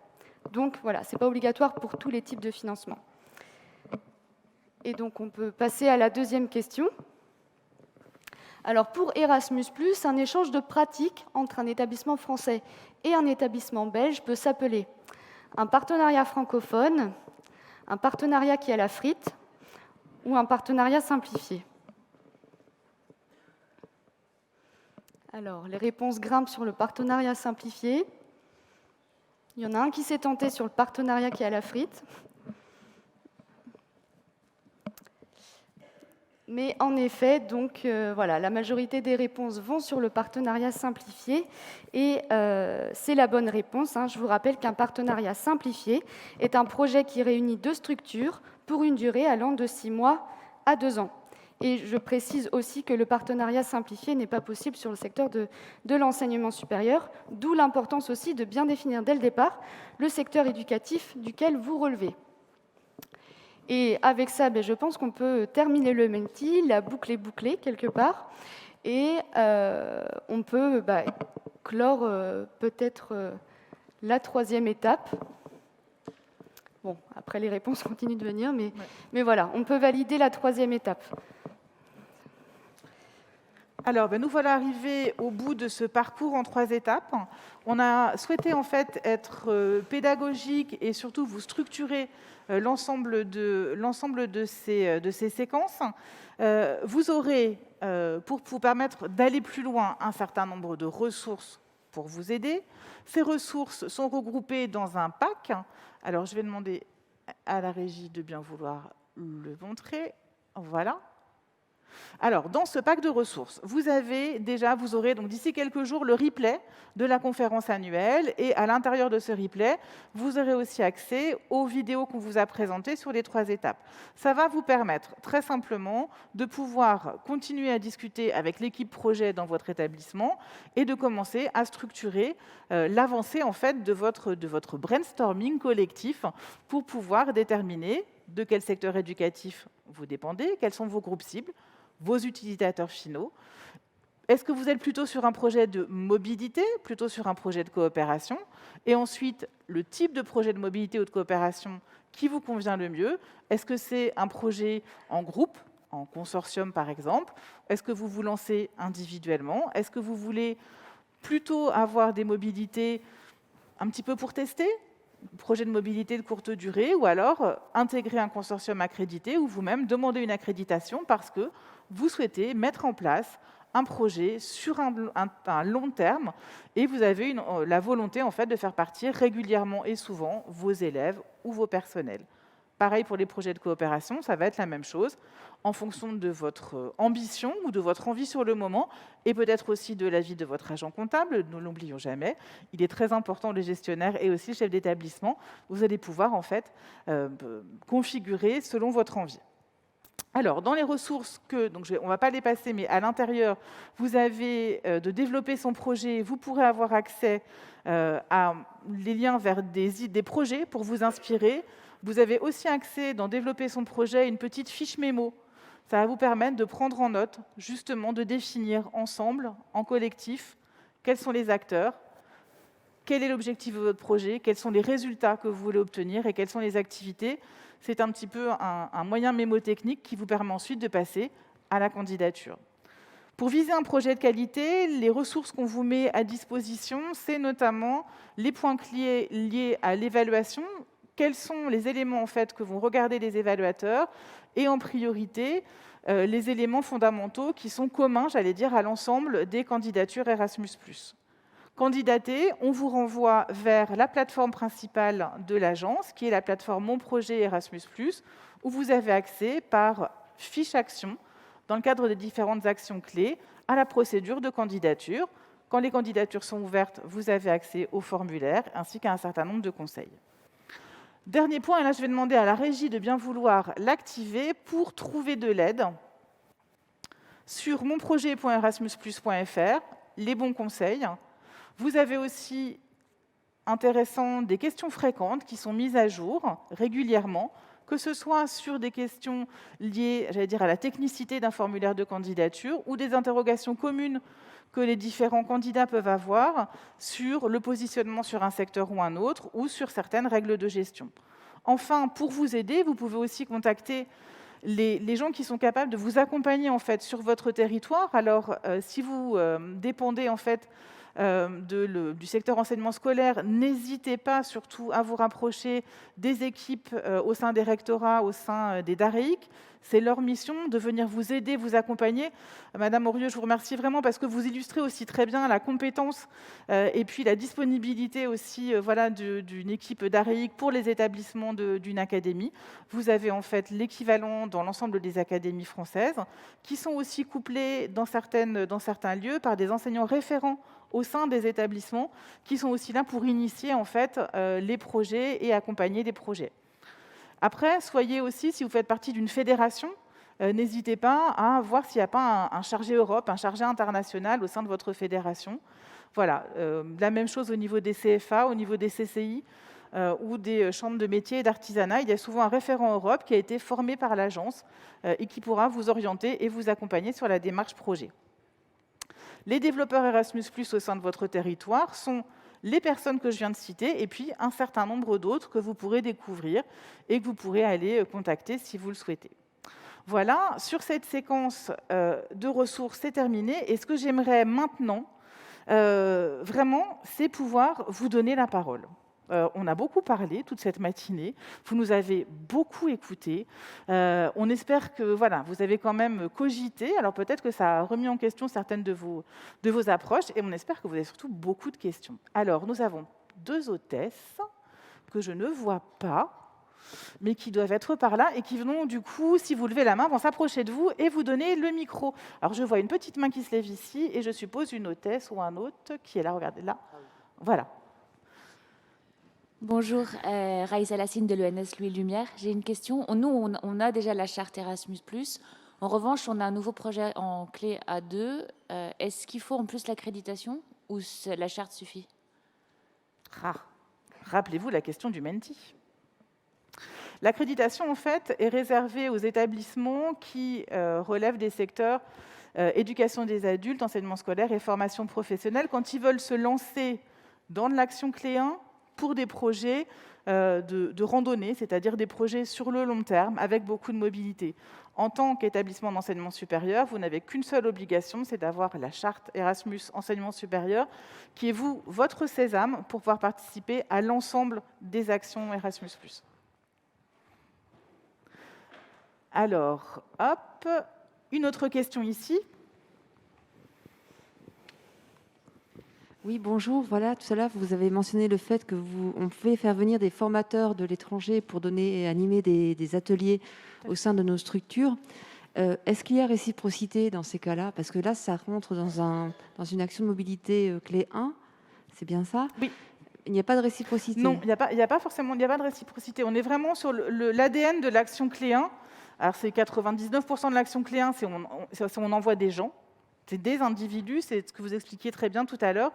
Donc voilà, ce n'est pas obligatoire pour tous les types de financement. Et donc on peut passer à la deuxième question. Alors pour Erasmus+, un échange de pratiques entre un établissement français et un établissement belge peut s'appeler un partenariat francophone, un partenariat qui a la frite ou un partenariat simplifié. Alors, les réponses grimpent sur le partenariat simplifié. Il y en a un qui s'est tenté sur le partenariat qui a la frite. Mais en effet, donc, voilà, la majorité des réponses vont sur le partenariat simplifié et c'est la bonne réponse. Je vous rappelle qu'un partenariat simplifié est un projet qui réunit 2 structures pour une durée allant de 6 mois à 2 ans. Et je précise aussi que le partenariat simplifié n'est pas possible sur le secteur de l'enseignement supérieur, d'où l'importance aussi de bien définir dès le départ le secteur éducatif duquel vous relevez. Et avec ça, je pense qu'on peut terminer le Menti, la boucle est bouclée quelque part, et on peut clore peut-être la 3e étape. Bon, après les réponses continuent de venir, mais voilà, on peut valider la 3e étape. Alors, nous voilà arrivés au bout de ce parcours en 3 étapes. On a souhaité en fait être pédagogique et surtout vous structurer l'ensemble de ces séquences. Vous aurez, pour vous permettre d'aller plus loin, un certain nombre de ressources pour vous aider. Ces ressources sont regroupées dans un pack. Alors, je vais demander à la régie de bien vouloir le montrer. Voilà. Alors, dans ce pack de ressources, vous aurez donc d'ici quelques jours le replay de la conférence annuelle et à l'intérieur de ce replay, vous aurez aussi accès aux vidéos qu'on vous a présentées sur les 3 étapes. Ça va vous permettre très simplement de pouvoir continuer à discuter avec l'équipe projet dans votre établissement et de commencer à structurer l'avancée en fait de votre brainstorming collectif pour pouvoir déterminer de quel secteur éducatif vous dépendez, quels sont vos groupes cibles, vos utilisateurs finaux. Est-ce que vous êtes plutôt sur un projet de mobilité, plutôt sur un projet de coopération? Et ensuite, le type de projet de mobilité ou de coopération qui vous convient le mieux. Est-ce que c'est un projet en groupe, en consortium par exemple? Est-ce que vous vous lancez individuellement? Est-ce que vous voulez plutôt avoir des mobilités un petit peu pour tester, projet de mobilité de courte durée, ou alors intégrer un consortium accrédité ou vous-même demander une accréditation parce que vous souhaitez mettre en place un projet sur un long terme et vous avez la volonté en fait de faire partir régulièrement et souvent vos élèves ou vos personnels. Pareil pour les projets de coopération, ça va être la même chose en fonction de votre ambition ou de votre envie sur le moment et peut-être aussi de l'avis de votre agent comptable, ne l'oublions jamais. Il est très important, le gestionnaire et aussi le chef d'établissement. Vous allez pouvoir en fait configurer selon votre envie. Alors, dans les ressources on ne va pas les passer, mais à l'intérieur, vous avez de développer son projet. Vous pourrez avoir accès à les liens vers des projets pour vous inspirer. Vous avez aussi accès, dans développer son projet, à une petite fiche mémo. Ça va vous permettre de prendre en note, justement, de définir ensemble, en collectif, quels sont les acteurs, quel est l'objectif de votre projet, quels sont les résultats que vous voulez obtenir et quelles sont les activités. C'est un petit peu un moyen mémotechnique qui vous permet ensuite de passer à la candidature. Pour viser un projet de qualité, les ressources qu'on vous met à disposition, c'est notamment les points clés liés à l'évaluation. Quels sont les éléments en fait, que vont regarder les évaluateurs et en priorité, les éléments fondamentaux qui sont communs, j'allais dire, à l'ensemble des candidatures Erasmus+. Candidater, on vous renvoie vers la plateforme principale de l'agence, qui est la plateforme Mon Projet Erasmus+, où vous avez accès par fiche action, dans le cadre des différentes actions clés, à la procédure de candidature. Quand les candidatures sont ouvertes, vous avez accès au formulaire, ainsi qu'à un certain nombre de conseils. Dernier point, et là je vais demander à la régie de bien vouloir l'activer pour trouver de l'aide. Sur monprojet.erasmusplus.fr, les bons conseils. Vous avez aussi, intéressant, des questions fréquentes qui sont mises à jour régulièrement, que ce soit sur des questions liées, j'allais dire, à la technicité d'un formulaire de candidature ou des interrogations communes que les différents candidats peuvent avoir sur le positionnement sur un secteur ou un autre ou sur certaines règles de gestion. Enfin, pour vous aider, vous pouvez aussi contacter les gens qui sont capables de vous accompagner en fait, sur votre territoire. Alors, si vous dépendez en fait, du secteur enseignement scolaire, n'hésitez pas surtout à vous rapprocher des équipes au sein des rectorats, au sein des DAREIC. C'est leur mission de venir vous aider, vous accompagner. Madame Aurieux, je vous remercie vraiment parce que vous illustrez aussi très bien la compétence et puis la disponibilité aussi voilà, d'une équipe DAREIC pour les établissements d'une académie. Vous avez en fait l'équivalent dans l'ensemble des académies françaises qui sont aussi couplées dans certains lieux par des enseignants référents au sein des établissements qui sont aussi là pour initier en fait, les projets et accompagner des projets. Après, soyez aussi, si vous faites partie d'une fédération, n'hésitez pas à voir s'il n'y a pas un chargé Europe, un chargé international au sein de votre fédération. Voilà, la même chose au niveau des CFA, au niveau des CCI ou des chambres de métiers et d'artisanat. Il y a souvent un référent Europe qui a été formé par l'agence et qui pourra vous orienter et vous accompagner sur la démarche projet. Les développeurs Erasmus+ au sein de votre territoire sont les personnes que je viens de citer et puis un certain nombre d'autres que vous pourrez découvrir et que vous pourrez aller contacter si vous le souhaitez. Voilà, sur cette séquence de ressources, c'est terminé. Et ce que j'aimerais maintenant, vraiment, c'est pouvoir vous donner la parole. On a beaucoup parlé toute cette matinée, vous nous avez beaucoup écoutés. On espère que voilà, vous avez quand même cogité. Alors peut-être que ça a remis en question certaines de vos approches et on espère que vous avez surtout beaucoup de questions. Alors nous avons 2 hôtesses que je ne vois pas, mais qui doivent être par là et qui vont du coup, si vous levez la main, vont s'approcher de vous et vous donner le micro. Alors je vois une petite main qui se lève ici et je suppose une hôtesse ou un hôte qui est là, regardez là. Voilà. Bonjour, Raïssa Lassine de l'ENS Louis Lumière. J'ai une question. Nous, on a déjà la charte Erasmus+. En revanche, on a un nouveau projet en clé A2. Est-ce qu'il faut en plus l'accréditation ou la charte suffit? Rappelez-vous la question du Menti. L'accréditation, en fait, est réservée aux établissements qui relèvent des secteurs éducation des adultes, enseignement scolaire et formation professionnelle, quand ils veulent se lancer dans de l'action clé 1 pour des projets de randonnée, c'est-à-dire des projets sur le long terme avec beaucoup de mobilité. En tant qu'établissement d'enseignement supérieur, vous n'avez qu'une seule obligation, c'est d'avoir la charte Erasmus enseignement supérieur, qui est votre sésame pour pouvoir participer à l'ensemble des actions Erasmus+. Alors, hop, une autre question ici. Oui, bonjour. Voilà, tout à l'heure, vous avez mentionné le fait qu'on pouvait faire venir des formateurs de l'étranger pour donner et animer des ateliers au sein de nos structures. Est-ce qu'il y a réciprocité dans ces cas-là? Parce que là, ça rentre dans une action de mobilité clé 1. C'est bien ça? Oui. Il n'y a pas de réciprocité? Non, il n'y a pas forcément de réciprocité. On est vraiment sur l'ADN de l'action clé 1. Alors, c'est 99% de l'action clé 1, on envoie des gens. C'est des individus, c'est ce que vous expliquiez très bien tout à l'heure.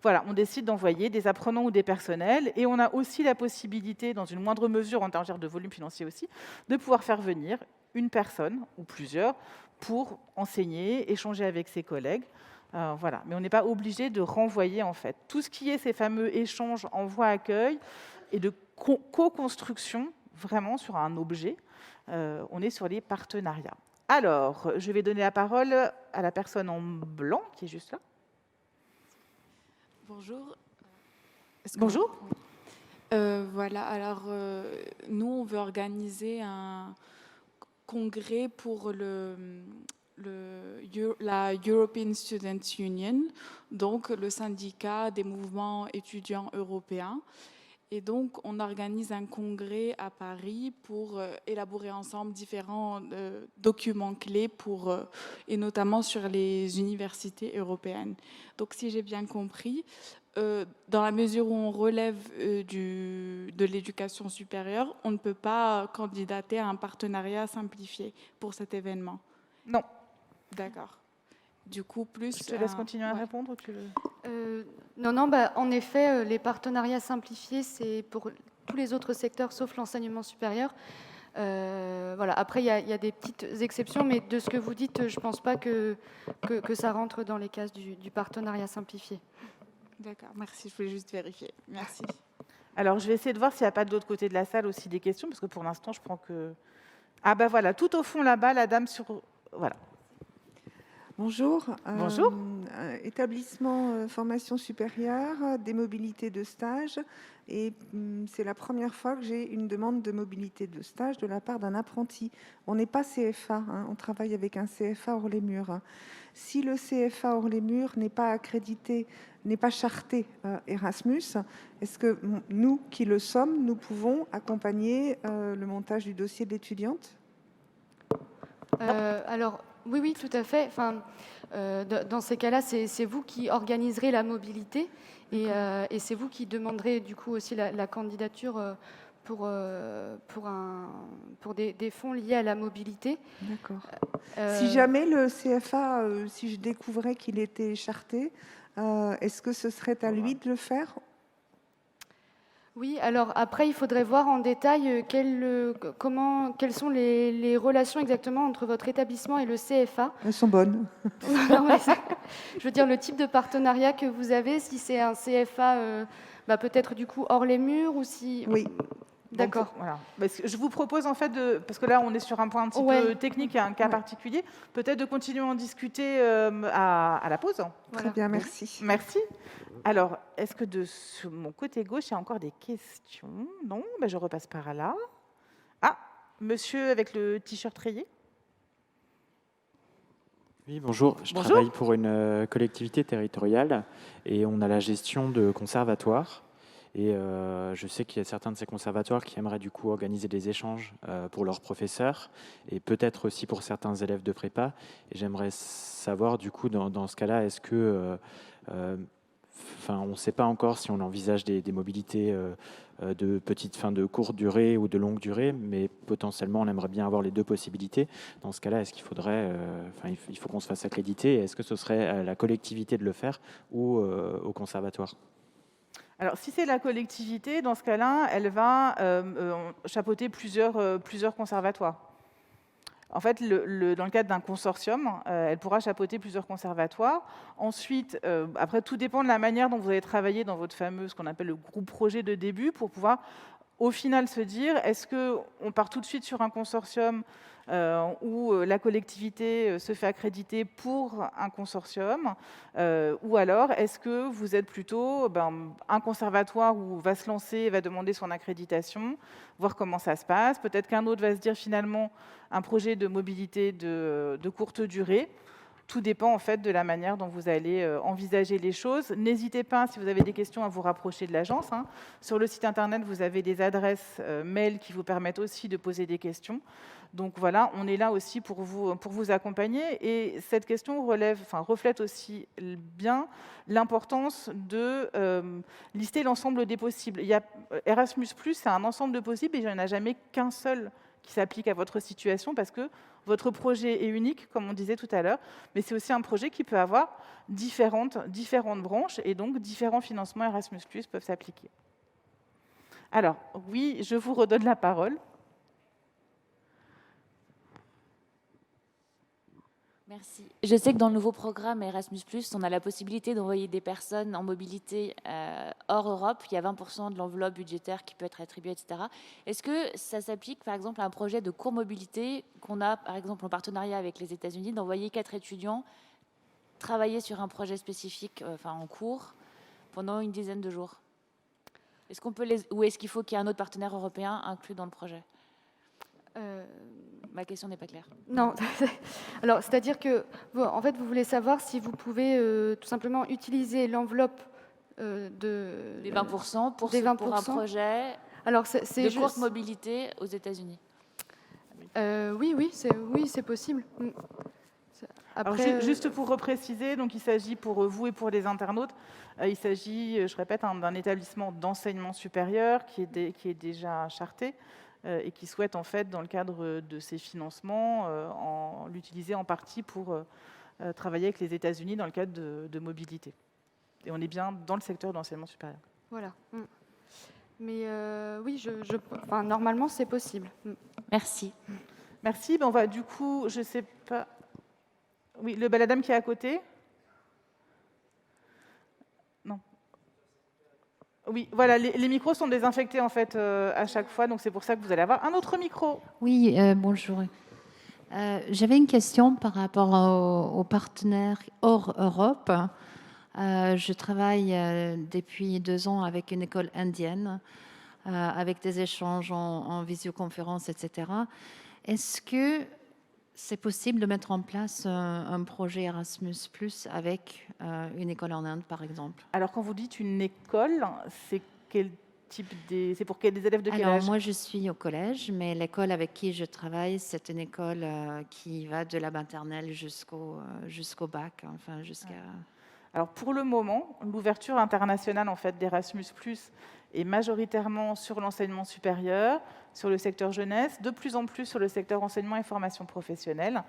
Voilà, on décide d'envoyer des apprenants ou des personnels, et on a aussi la possibilité, dans une moindre mesure en termes de volume financier aussi, de pouvoir faire venir une personne ou plusieurs pour enseigner, échanger avec ses collègues. Voilà, mais on n'est pas obligé de renvoyer en fait. Tout ce qui est ces fameux échanges envoi-accueil et de co-construction, vraiment sur un objet, on est sur les partenariats. Alors, je vais donner la parole à la personne en blanc qui est juste là. Bonjour. Bonjour. Voilà, alors nous, on veut organiser un congrès pour la European Students' Union, donc le syndicat des mouvements étudiants européens. Et donc, on organise un congrès à Paris pour élaborer ensemble différents documents clés et notamment sur les universités européennes. Donc, si j'ai bien compris, dans la mesure où on relève de l'éducation supérieure, on ne peut pas candidater à un partenariat simplifié pour cet événement. Non. D'accord. Du coup, plus... Je te laisse continuer à répondre ou tu veux... Non, en effet, les partenariats simplifiés, c'est pour tous les autres secteurs sauf l'enseignement supérieur. Voilà. Après, il y a des petites exceptions, mais de ce que vous dites, je ne pense pas que ça rentre dans les cases du partenariat simplifié. D'accord, merci. Je voulais juste vérifier. Merci. Alors, je vais essayer de voir s'il n'y a pas de l'autre côté de la salle aussi des questions, parce que pour l'instant, je prends que... Ah ben voilà, tout au fond là-bas, la dame sur... Voilà. Bonjour. Bonjour. Établissement formation supérieure, des mobilités de stage. Et c'est la première fois que j'ai une demande de mobilité de stage de la part d'un apprenti. On n'est pas CFA, on travaille avec un CFA hors les murs. Si le CFA hors les murs n'est pas accrédité, n'est pas charté Erasmus, est-ce que nous qui le sommes, nous pouvons accompagner le montage du dossier de l'étudiante? Alors, oui, tout à fait. Enfin, dans ces cas-là, c'est vous qui organiserez la mobilité et c'est vous qui demanderez du coup aussi la candidature pour des fonds liés à la mobilité. D'accord. Si jamais le CFA, si je découvrais qu'il était charté, est-ce que ce serait à lui de le faire? Oui, alors après, il faudrait voir en détail quelles sont les relations exactement entre votre établissement et le CFA. Elles sont bonnes. Non, mais je veux dire, le type de partenariat que vous avez, si c'est un CFA peut-être du coup hors les murs ou si... Oui. D'accord. Voilà. Je vous propose en fait, parce que là on est sur un point un petit peu technique et un cas particulier, peut-être de continuer à en discuter à la pause. Très bien, merci. Merci. Alors, est-ce que sur mon côté gauche, il y a encore des questions? Non, je repasse par là. Ah, monsieur avec le t-shirt rayé. Oui, bonjour. Je travaille pour une collectivité territoriale et on a la gestion de conservatoires. Et je sais qu'il y a certains de ces conservatoires qui aimeraient du coup organiser des échanges pour leurs professeurs et peut-être aussi pour certains élèves de prépa. Et j'aimerais savoir du coup dans ce cas-là, est-ce que... on ne sait pas encore si on envisage des mobilités de courte durée ou de longue durée, mais potentiellement on aimerait bien avoir les deux possibilités. Dans ce cas-là, est-ce qu'il faudrait... il faut qu'on se fasse accréditer. Est-ce que ce serait à la collectivité de le faire ou au conservatoire ? Alors, si c'est la collectivité, dans ce cas-là, elle va chapeauter plusieurs conservatoires. En fait, dans le cadre d'un consortium, elle pourra chapeauter plusieurs conservatoires. Ensuite, après, tout dépend de la manière dont vous allez travailler dans votre fameux, ce qu'on appelle le groupe projet de début, pour pouvoir au final se dire, est-ce qu'on part tout de suite sur un consortium où la collectivité se fait accréditer pour un consortium, ou alors est-ce que vous êtes plutôt un conservatoire où va se lancer, va demander son accréditation, voir comment ça se passe. Peut-être qu'un autre va se dire finalement un projet de mobilité de courte durée. Tout dépend en fait de la manière dont vous allez envisager les choses. N'hésitez pas, si vous avez des questions, à vous rapprocher de l'agence. Sur le site internet, vous avez des adresses mail qui vous permettent aussi de poser des questions. Donc voilà, on est là aussi pour vous accompagner. Et cette question reflète aussi bien l'importance de lister l'ensemble des possibles. Erasmus+, c'est un ensemble de possibles et il n'y en a jamais qu'un seul qui s'applique à votre situation parce que votre projet est unique, comme on disait tout à l'heure, mais c'est aussi un projet qui peut avoir différentes branches et donc différents financements Erasmus+ peuvent s'appliquer. Alors, oui, je vous redonne la parole. Merci. Je sais que dans le nouveau programme Erasmus+, on a la possibilité d'envoyer des personnes en mobilité hors Europe. Il y a 20% de l'enveloppe budgétaire qui peut être attribuée, etc. Est-ce que ça s'applique, par exemple, à un projet de courte mobilité qu'on a, par exemple, en partenariat avec les États-Unis, d'envoyer 4 étudiants travailler sur un projet spécifique, en cours, pendant une dizaine de jours? Est-ce qu'on peut ou est-ce qu'il faut qu'il y ait un autre partenaire européen inclus dans le projet? Ma question n'est pas claire. Non, alors c'est-à-dire que, en fait, vous voulez savoir si vous pouvez tout simplement utiliser l'enveloppe des 20% pour un projet alors, de courte mobilité aux États-Unis. Oui, c'est possible. Après, alors, juste pour repréciser, donc il s'agit pour vous et pour les internautes, il s'agit, je répète, d'un établissement d'enseignement supérieur qui est déjà charté. Et qui souhaite, en fait, dans le cadre de ces financements, l'utiliser en partie pour travailler avec les États-Unis dans le cadre de mobilité. Et on est bien dans le secteur d'enseignement supérieur. Voilà. Mais oui, normalement, c'est possible. Merci. Merci. On va, du coup, je ne sais pas... Oui, la dame qui est à côté. Non. Oui, voilà, les micros sont désinfectés en fait à chaque fois, donc c'est pour ça que vous allez avoir un autre micro. Oui, bonjour. J'avais une question par rapport aux partenaires hors Europe. Je travaille depuis 2 ans avec une école indienne, avec des échanges en visioconférence, etc. Est-ce que c'est possible de mettre en place un projet Erasmus+ avec une école en Inde, par exemple? Alors, quand vous dites une école, c'est quel type c'est pour des élèves de quel âge? Moi, je suis au collège, mais l'école avec qui je travaille, c'est une école qui va de la maternelle jusqu'au bac, enfin jusqu'à... Alors, pour le moment, l'ouverture internationale en fait, d'Erasmus+ est majoritairement sur l'enseignement supérieur, sur le secteur jeunesse, de plus en plus sur le secteur enseignement et formation professionnelle.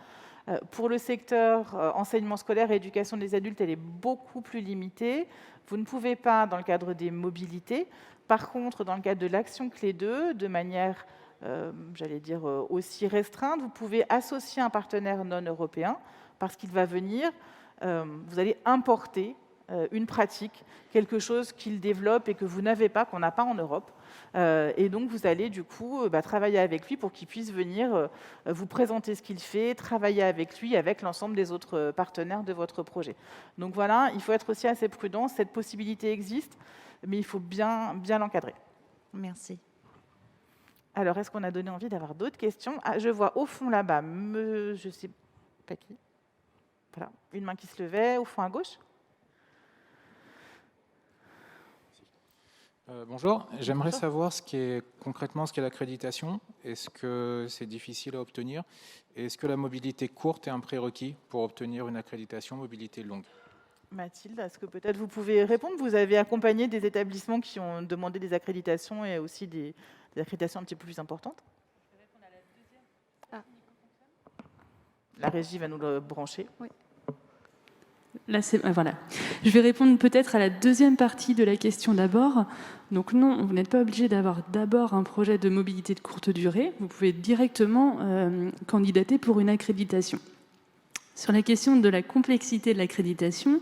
Pour le secteur enseignement scolaire et éducation des adultes, elle est beaucoup plus limitée. Vous ne pouvez pas, dans le cadre des mobilités, par contre, dans le cadre de l'action clé 2, de manière, j'allais dire, aussi restreinte, vous pouvez associer un partenaire non européen parce qu'il va venir, vous allez importer une pratique, quelque chose qu'il développe et que vous n'avez pas, qu'on n'a pas en Europe. Et donc, vous allez du coup travailler avec lui pour qu'il puisse venir vous présenter ce qu'il fait, travailler avec lui, avec l'ensemble des autres partenaires de votre projet. Donc voilà, il faut être aussi assez prudent. Cette possibilité existe, mais il faut bien l'encadrer. Merci. Alors, est-ce qu'on a donné envie d'avoir d'autres questions? Je vois au fond là-bas, je ne sais pas qui. Voilà, une main qui se levait, au fond à gauche. Bonjour, j'aimerais savoir concrètement ce qu'est l'accréditation. Est-ce que c'est difficile à obtenir? Et est-ce que la mobilité courte est un prérequis pour obtenir une accréditation mobilité longue? Mathilde, est-ce que peut-être vous pouvez répondre? Vous avez accompagné des établissements qui ont demandé des accréditations et aussi des accréditations un petit peu plus importantes. La régie va nous le brancher. Oui. Là, voilà. Je vais répondre peut-être à la deuxième partie de la question d'abord. Donc non, vous n'êtes pas obligé d'avoir d'abord un projet de mobilité de courte durée. Vous pouvez directement candidater pour une accréditation. Sur la question de la complexité de l'accréditation,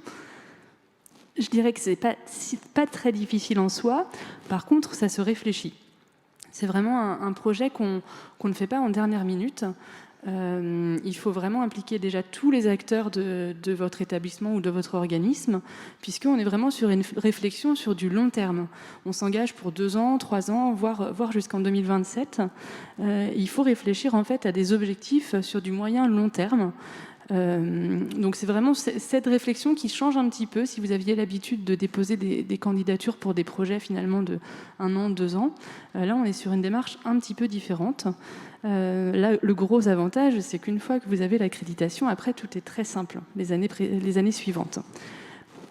je dirais que ce n'est pas très difficile en soi. Par contre, ça se réfléchit. C'est vraiment un projet qu'on ne fait pas en dernière minute. Il faut vraiment impliquer déjà tous les acteurs de votre établissement ou de votre organisme, puisqu'on est vraiment sur une réflexion sur du long terme. On s'engage pour 2 ans, 3 ans, voire jusqu'en 2027. Il faut réfléchir en fait à des objectifs sur du moyen long terme. Donc c'est vraiment cette réflexion qui change un petit peu. Si vous aviez l'habitude de déposer des candidatures pour des projets finalement de 1 an, 2 ans, là on est sur une démarche un petit peu différente. Là, le gros avantage, c'est qu'une fois que vous avez l'accréditation, après tout est très simple les années suivantes.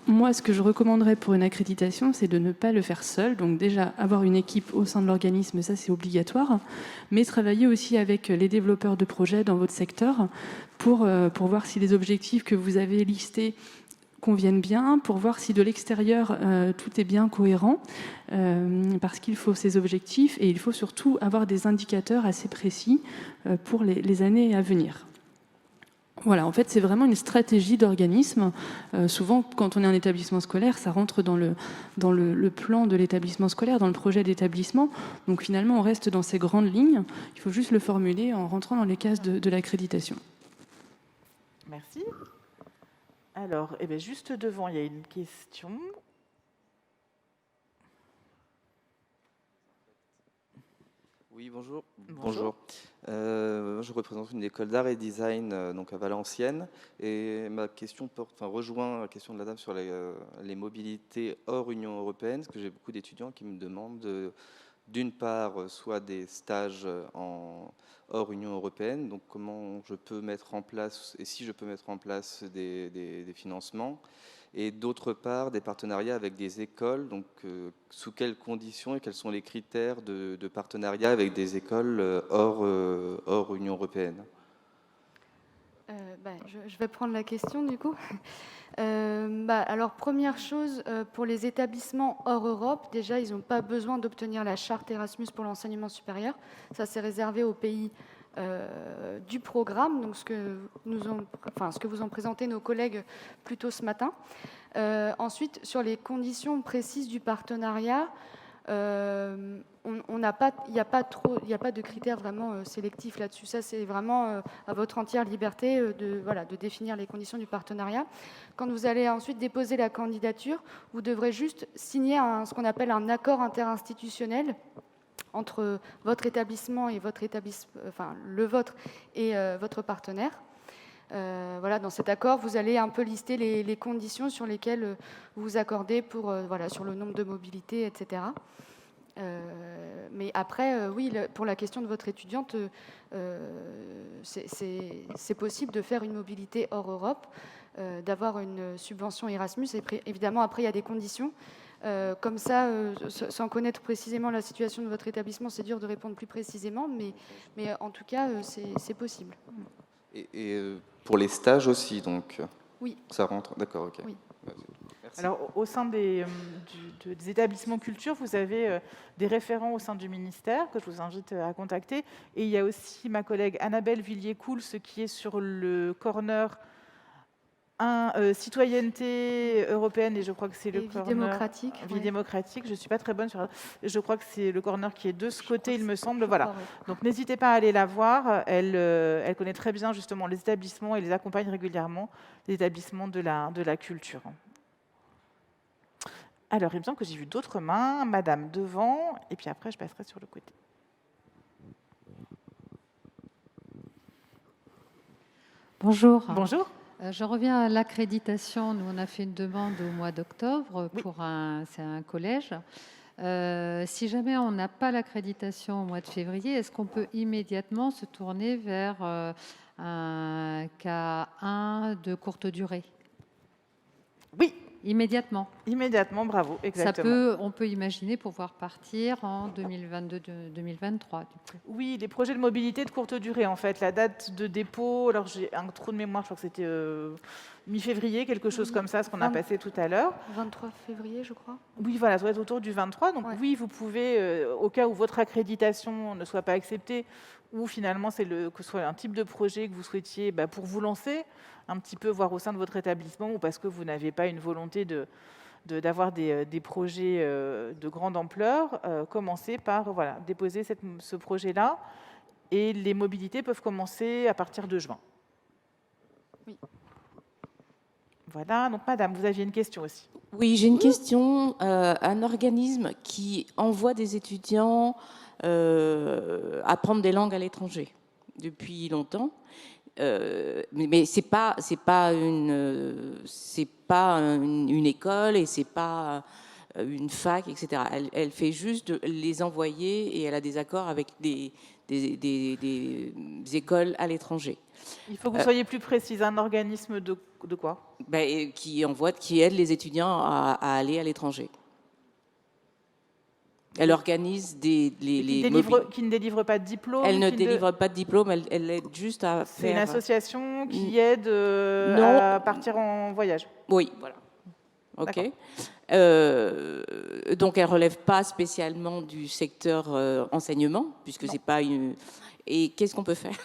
Moi, ce que je recommanderais pour une accréditation, c'est de ne pas le faire seul. Donc déjà, avoir une équipe au sein de l'organisme, ça c'est obligatoire. Mais travailler aussi avec les développeurs de projets dans votre secteur pour voir si les objectifs que vous avez listés conviennent bien, pour voir si de l'extérieur tout est bien cohérent, parce qu'il faut ces objectifs et il faut surtout avoir des indicateurs assez précis pour les années à venir. Voilà, en fait, c'est vraiment une stratégie d'organisme. Souvent, quand on est un établissement scolaire, ça rentre dans le plan de l'établissement scolaire, dans le projet d'établissement. Donc finalement, on reste dans ces grandes lignes. Il faut juste le formuler en rentrant dans les cases de l'accréditation. Merci. Alors, juste devant, il y a une question. Oui, bonjour. Bonjour. Je représente une école d'art et design donc à Valenciennes. Et ma question rejoint la question de la dame sur les mobilités hors Union européenne, parce que j'ai beaucoup d'étudiants qui me demandent d'une part soit des stages hors Union européenne, donc comment je peux mettre en place, et si je peux mettre en place des financements, et d'autre part des partenariats avec des écoles, donc sous quelles conditions et quels sont les critères de partenariat avec des écoles hors Union européenne. Je vais prendre la question du coup. Alors première chose, pour les établissements hors Europe, déjà ils n'ont pas besoin d'obtenir la charte Erasmus pour l'enseignement supérieur. Ça c'est réservé aux pays du programme, donc ce que vous ont présenté nos collègues plus tôt ce matin. Ensuite, sur les conditions précises du partenariat, il n'y a pas de critères vraiment sélectifs là-dessus. Ça, c'est vraiment à votre entière liberté de définir les conditions du partenariat. Quand vous allez ensuite déposer la candidature, vous devrez juste signer ce qu'on appelle un accord interinstitutionnel entre votre établissement et le vôtre et votre partenaire. Dans cet accord, vous allez un peu lister les conditions sur lesquelles vous vous accordez sur le nombre de mobilités, etc. Mais après, oui, pour la question de votre étudiante, c'est possible de faire une mobilité hors Europe, d'avoir une subvention Erasmus. Et évidemment, après, il y a des conditions. Comme ça, sans connaître précisément la situation de votre établissement, c'est dur de répondre plus précisément, mais en tout cas, c'est possible. Et pour les stages aussi, donc oui. Ça rentre, d'accord, ok. Oui. Merci. Alors, au sein des établissements culture, vous avez des référents au sein du ministère que je vous invite à contacter. Et il y a aussi ma collègue Annabelle Villiers-Coul, qui est sur le corner citoyenneté européenne, et je crois que c'est le corner démocratique. Vie démocratique. Je ne suis pas très bonne sur. Je crois que c'est le corner qui est de ce côté, il me semble. Voilà. Donc n'hésitez pas à aller la voir. Elle connaît très bien justement les établissements et les accompagne régulièrement, les établissements de la culture. Alors, il me semble que j'ai vu d'autres mains, madame devant, et puis après je passerai sur le côté. Bonjour. Bonjour. Je reviens à l'accréditation. Nous, on a fait une demande au mois d'octobre pour c'est un collège. Si jamais on n'a pas l'accréditation au mois de février, est-ce qu'on peut immédiatement se tourner vers un K1 de courte durée? Oui. Immédiatement. Immédiatement, bravo, exactement. On peut imaginer pouvoir partir en 2022-2023. Oui, les projets de mobilité de courte durée, en fait. La date de dépôt, alors j'ai un trou de mémoire, je crois que c'était mi-février, quelque chose comme ça, ce qu'on a passé tout à l'heure. 23 février, je crois. Oui, voilà, ça doit être autour du 23. Donc oui, vous pouvez, au cas où votre accréditation ne soit pas acceptée, ou finalement que ce soit un type de projet que vous souhaitiez pour vous lancer, un petit peu voir au sein de votre établissement, ou parce que vous n'avez pas une volonté d'avoir des projets de grande ampleur, commencer par déposer ce projet-là, et les mobilités peuvent commencer à partir de juin. Oui. Voilà, donc madame, vous aviez une question aussi. Oui, j'ai une question. Un organisme qui envoie des étudiants apprendre des langues à l'étranger depuis longtemps, mais c'est pas une école et c'est pas une fac, etc. Elle fait juste de les envoyer et elle a des accords avec des écoles à l'étranger. Il faut que vous soyez plus précise. Un organisme de quoi? Qui aide les étudiants à aller à l'étranger. Elle organise qui ne délivre pas de diplôme. Elle ne délivre pas de diplôme, elle aide juste à faire... C'est une association qui aide à partir en voyage. Oui, voilà. Ok. Donc elle ne relève pas spécialement du secteur enseignement, puisque c'est pas une... Et qu'est-ce qu'on peut faire?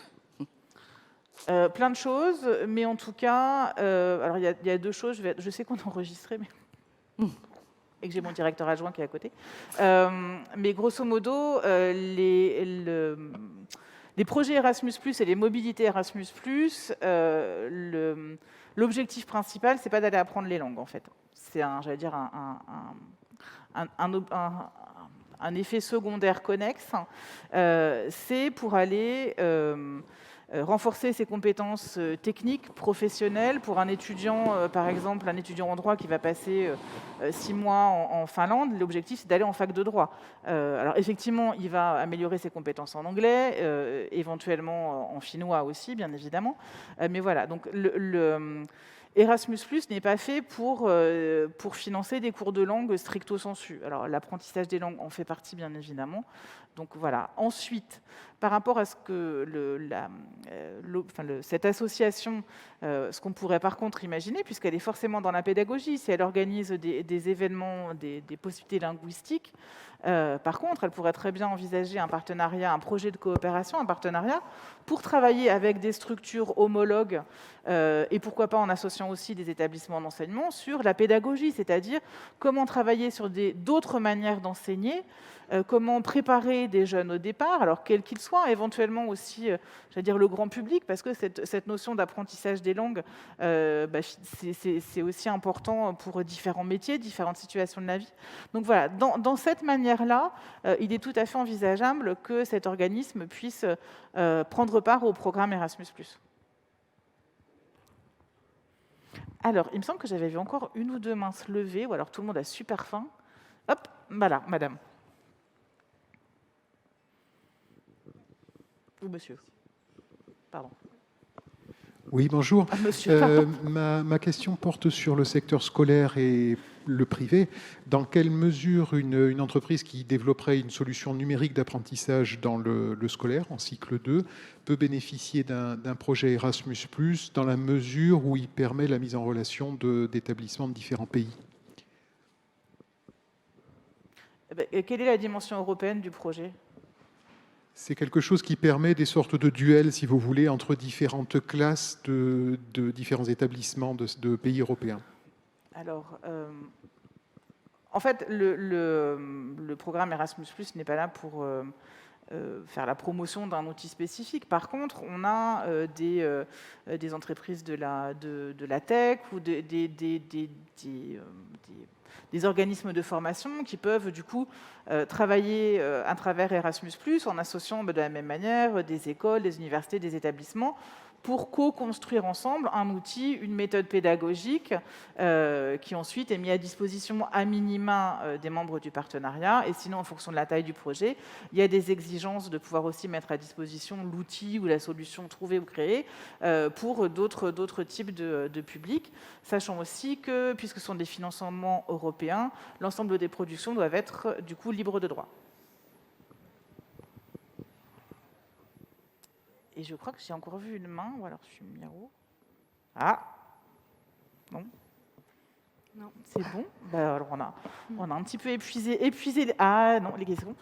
Plein de choses, mais en tout cas, alors il y a deux choses. Je sais qu'on a enregistré, mais... et que j'ai mon directeur adjoint qui est à côté. Mais grosso modo, les projets Erasmus+, et les mobilités Erasmus+, l'objectif principal, c'est pas d'aller apprendre les langues, en fait. C'est un effet secondaire connexe. C'est pour aller... renforcer ses compétences techniques, professionnelles. Pour un étudiant, par exemple, un étudiant en droit qui va passer 6 mois en Finlande, l'objectif, c'est d'aller en fac de droit. Alors, effectivement, il va améliorer ses compétences en anglais, éventuellement en finnois aussi, bien évidemment. Mais voilà, donc Erasmus+ n'est pas fait pour financer des cours de langue stricto sensu. Alors, l'apprentissage des langues en fait partie, bien évidemment. Donc voilà. Ensuite, par rapport à ce que cette association, ce qu'on pourrait par contre imaginer, puisqu'elle est forcément dans la pédagogie, si elle organise des événements, des possibilités linguistiques, par contre, elle pourrait très bien envisager un partenariat, un projet de coopération, un partenariat, pour travailler avec des structures homologues, et pourquoi pas en associant aussi des établissements d'enseignement, sur la pédagogie, c'est-à-dire comment travailler sur d'autres manières d'enseigner, comment préparer des jeunes au départ, alors quels qu'ils soient, éventuellement aussi, le grand public, parce que cette notion d'apprentissage des langues, c'est aussi important pour différents métiers, différentes situations de la vie. Donc voilà, dans cette manière-là, il est tout à fait envisageable que cet organisme puisse prendre part au programme Erasmus+. Alors, il me semble que j'avais vu encore une ou deux mains se lever, ou alors tout le monde a super faim. Hop, voilà, madame. Ou monsieur. Pardon. Oui, bonjour. Ah, monsieur, pardon. Ma question porte sur le secteur scolaire et le privé. Dans quelle mesure une entreprise qui développerait une solution numérique d'apprentissage dans le scolaire, en cycle 2, peut bénéficier d'un projet Erasmus+, dans la mesure où il permet la mise en relation d'établissements de différents pays? Quelle est la dimension européenne du projet ? C'est quelque chose qui permet des sortes de duels, si vous voulez, entre différentes classes de différents établissements de pays européens. Alors, en fait, le programme Erasmus+ n'est pas là pour faire la promotion d'un outil spécifique. Par contre, on a des entreprises de la tech ou des organismes de formation qui peuvent du coup travailler à travers Erasmus+, en associant de la même manière des écoles, des universités, des établissements, pour co-construire ensemble un outil, une méthode pédagogique qui ensuite est mis à disposition à minima des membres du partenariat. Et sinon, en fonction de la taille du projet, il y a des exigences de pouvoir aussi mettre à disposition l'outil ou la solution trouvée ou créée pour d'autres types de publics, sachant aussi que, puisque ce sont des financements européens, l'ensemble des productions doivent être du coup libres de droit. Et je crois que j'ai encore vu une main, ou alors je suis numéro. Ah non. Non. C'est bon. Alors on a un petit peu épuisé les... Ah non, les questions.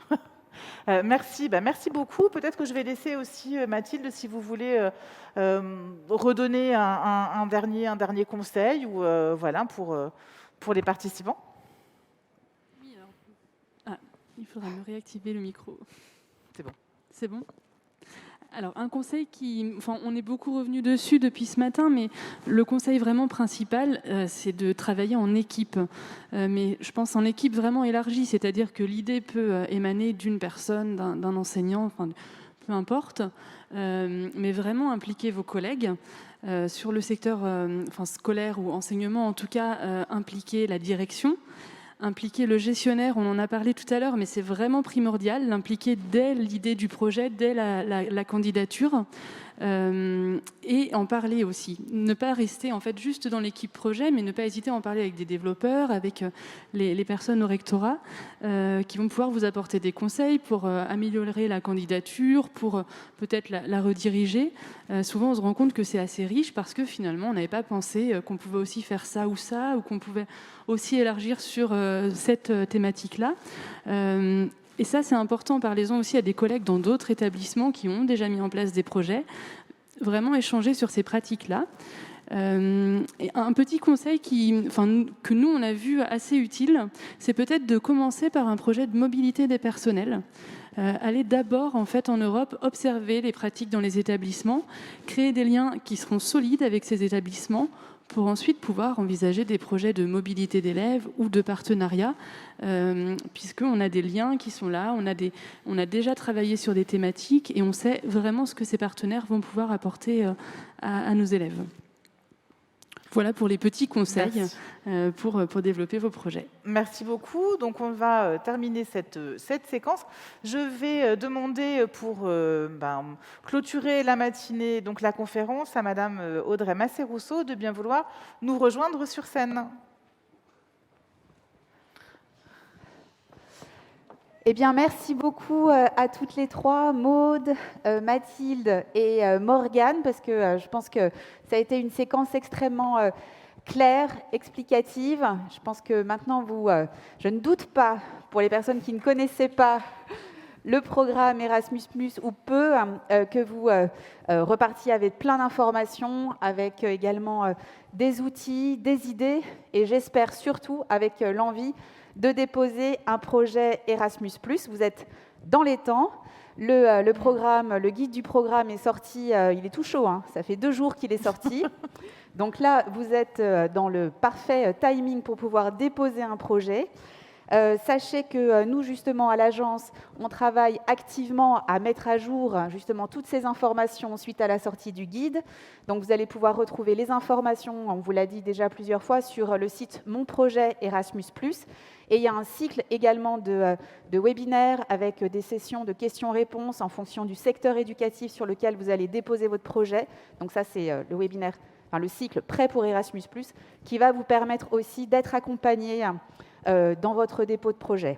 Merci. Merci beaucoup. Peut-être que je vais laisser aussi Mathilde, si vous voulez redonner un dernier conseil ou voilà pour les participants. Il faudra me réactiver le micro. C'est bon. C'est bon ? Alors, un conseil on est beaucoup revenu dessus depuis ce matin, mais le conseil vraiment principal, c'est de travailler en équipe. Mais je pense en équipe vraiment élargie, c'est-à-dire que l'idée peut émaner d'une personne, d'un enseignant, peu importe, mais vraiment impliquer vos collègues. Sur le secteur scolaire ou enseignement, en tout cas, impliquer la direction, impliquer le gestionnaire, on en a parlé tout à l'heure, mais c'est vraiment primordial, l'impliquer dès l'idée du projet, dès la candidature, et en parler aussi. Ne pas rester en fait juste dans l'équipe projet, mais ne pas hésiter à en parler avec des développeurs, avec les personnes au rectorat, qui vont pouvoir vous apporter des conseils pour améliorer la candidature, pour peut-être la rediriger. Souvent, on se rend compte que c'est assez riche parce que finalement, on n'avait pas pensé qu'on pouvait aussi faire ça, ou qu'on pouvait aussi élargir sur cette thématique-là. Et ça, c'est important. Parlez-en aussi à des collègues dans d'autres établissements qui ont déjà mis en place des projets. Vraiment échanger sur ces pratiques-là. Et un petit conseil que nous, on a vu assez utile, c'est peut-être de commencer par un projet de mobilité des personnels. Aller d'abord, en fait, en Europe, observer les pratiques dans les établissements, créer des liens qui seront solides avec ces établissements, pour ensuite pouvoir envisager des projets de mobilité d'élèves ou de partenariat, puisqu'on a des liens qui sont là, on a déjà travaillé sur des thématiques et on sait vraiment ce que ces partenaires vont pouvoir apporter à nos élèves. Voilà pour les petits conseils pour développer vos projets. Merci beaucoup. Donc, on va terminer cette séquence. Je vais demander pour clôturer la matinée, donc la conférence, à Madame Audrey Massé-Rousseau de bien vouloir nous rejoindre sur scène. Eh bien, merci beaucoup à toutes les trois, Maude, Mathilde et Morgane, parce que je pense que ça a été une séquence extrêmement claire, explicative. Je pense que maintenant, je ne doute pas, pour les personnes qui ne connaissaient pas le programme Erasmus+, ou peu, que vous repartiez avec plein d'informations, avec également des outils, des idées, et j'espère surtout avec l'envie de déposer un projet Erasmus+. Vous êtes dans les temps. Le guide du programme est sorti, il est tout chaud, hein, ça fait 2 jours qu'il est sorti. Donc là, vous êtes dans le parfait timing pour pouvoir déposer un projet. Sachez que nous, justement, à l'agence, on travaille activement à mettre à jour justement toutes ces informations suite à la sortie du guide. Donc, vous allez pouvoir retrouver les informations, on vous l'a dit déjà plusieurs fois, sur le site Mon Projet Erasmus+. Et il y a un cycle également de webinaires avec des sessions de questions-réponses en fonction du secteur éducatif sur lequel vous allez déposer votre projet. Donc ça, c'est le cycle Prêt pour Erasmus+, qui va vous permettre aussi d'être accompagné dans votre dépôt de projet.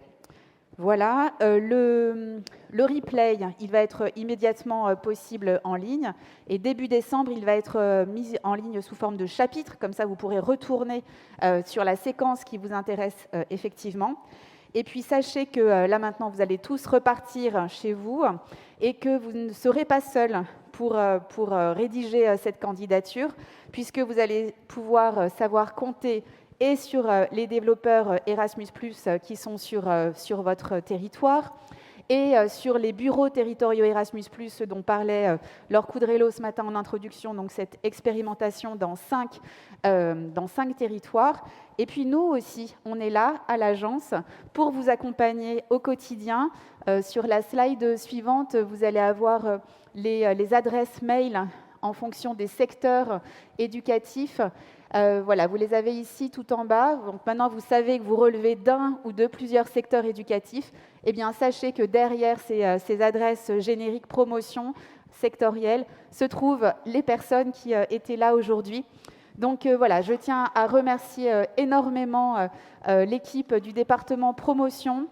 Voilà, le replay, il va être immédiatement possible en ligne, et début décembre, il va être mis en ligne sous forme de chapitre, comme ça vous pourrez retourner sur la séquence qui vous intéresse effectivement. Et puis sachez que là maintenant, vous allez tous repartir chez vous, et que vous ne serez pas seuls pour rédiger cette candidature, puisque vous allez pouvoir savoir compter et sur les développeurs Erasmus+, qui sont sur votre territoire, et sur les bureaux territoriaux Erasmus+, dont parlait Laure Coudrello ce matin en introduction, donc cette expérimentation dans 5 territoires. Et puis nous aussi, on est là à l'agence pour vous accompagner au quotidien. Sur la slide suivante, vous allez avoir les adresses mail en fonction des secteurs éducatifs. Voilà, vous les avez ici tout en bas. Donc maintenant, vous savez que vous relevez d'un ou de plusieurs secteurs éducatifs. Eh bien, sachez que derrière ces adresses génériques promotion sectorielles se trouvent les personnes qui étaient là aujourd'hui. Donc voilà, je tiens à remercier énormément l'équipe du département promotion,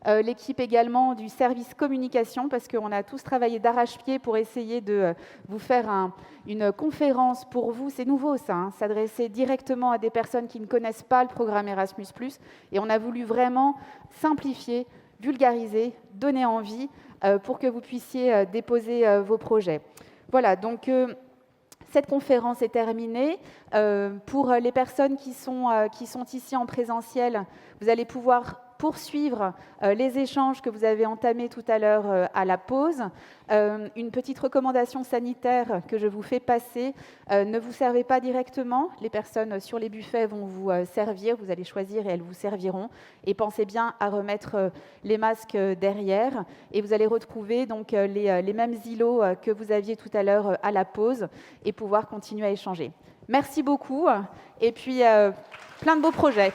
l'équipe également du service communication, parce qu'on a tous travaillé d'arrache-pied pour essayer de vous faire une conférence pour vous. C'est nouveau ça, hein, s'adresser directement à des personnes qui ne connaissent pas le programme Erasmus+. Et on a voulu vraiment simplifier, vulgariser, donner envie pour que vous puissiez déposer vos projets. Voilà, donc cette conférence est terminée. Pour les personnes qui sont ici en présentiel, vous allez pouvoir poursuivre les échanges que vous avez entamés tout à l'heure à la pause. Une petite recommandation sanitaire que je vous fais passer, ne vous servez pas directement, les personnes sur les buffets vont vous servir, vous allez choisir et elles vous serviront, et pensez bien à remettre les masques derrière, et vous allez retrouver donc les mêmes îlots que vous aviez tout à l'heure à la pause, et pouvoir continuer à échanger. Merci beaucoup, et puis plein de beaux projets.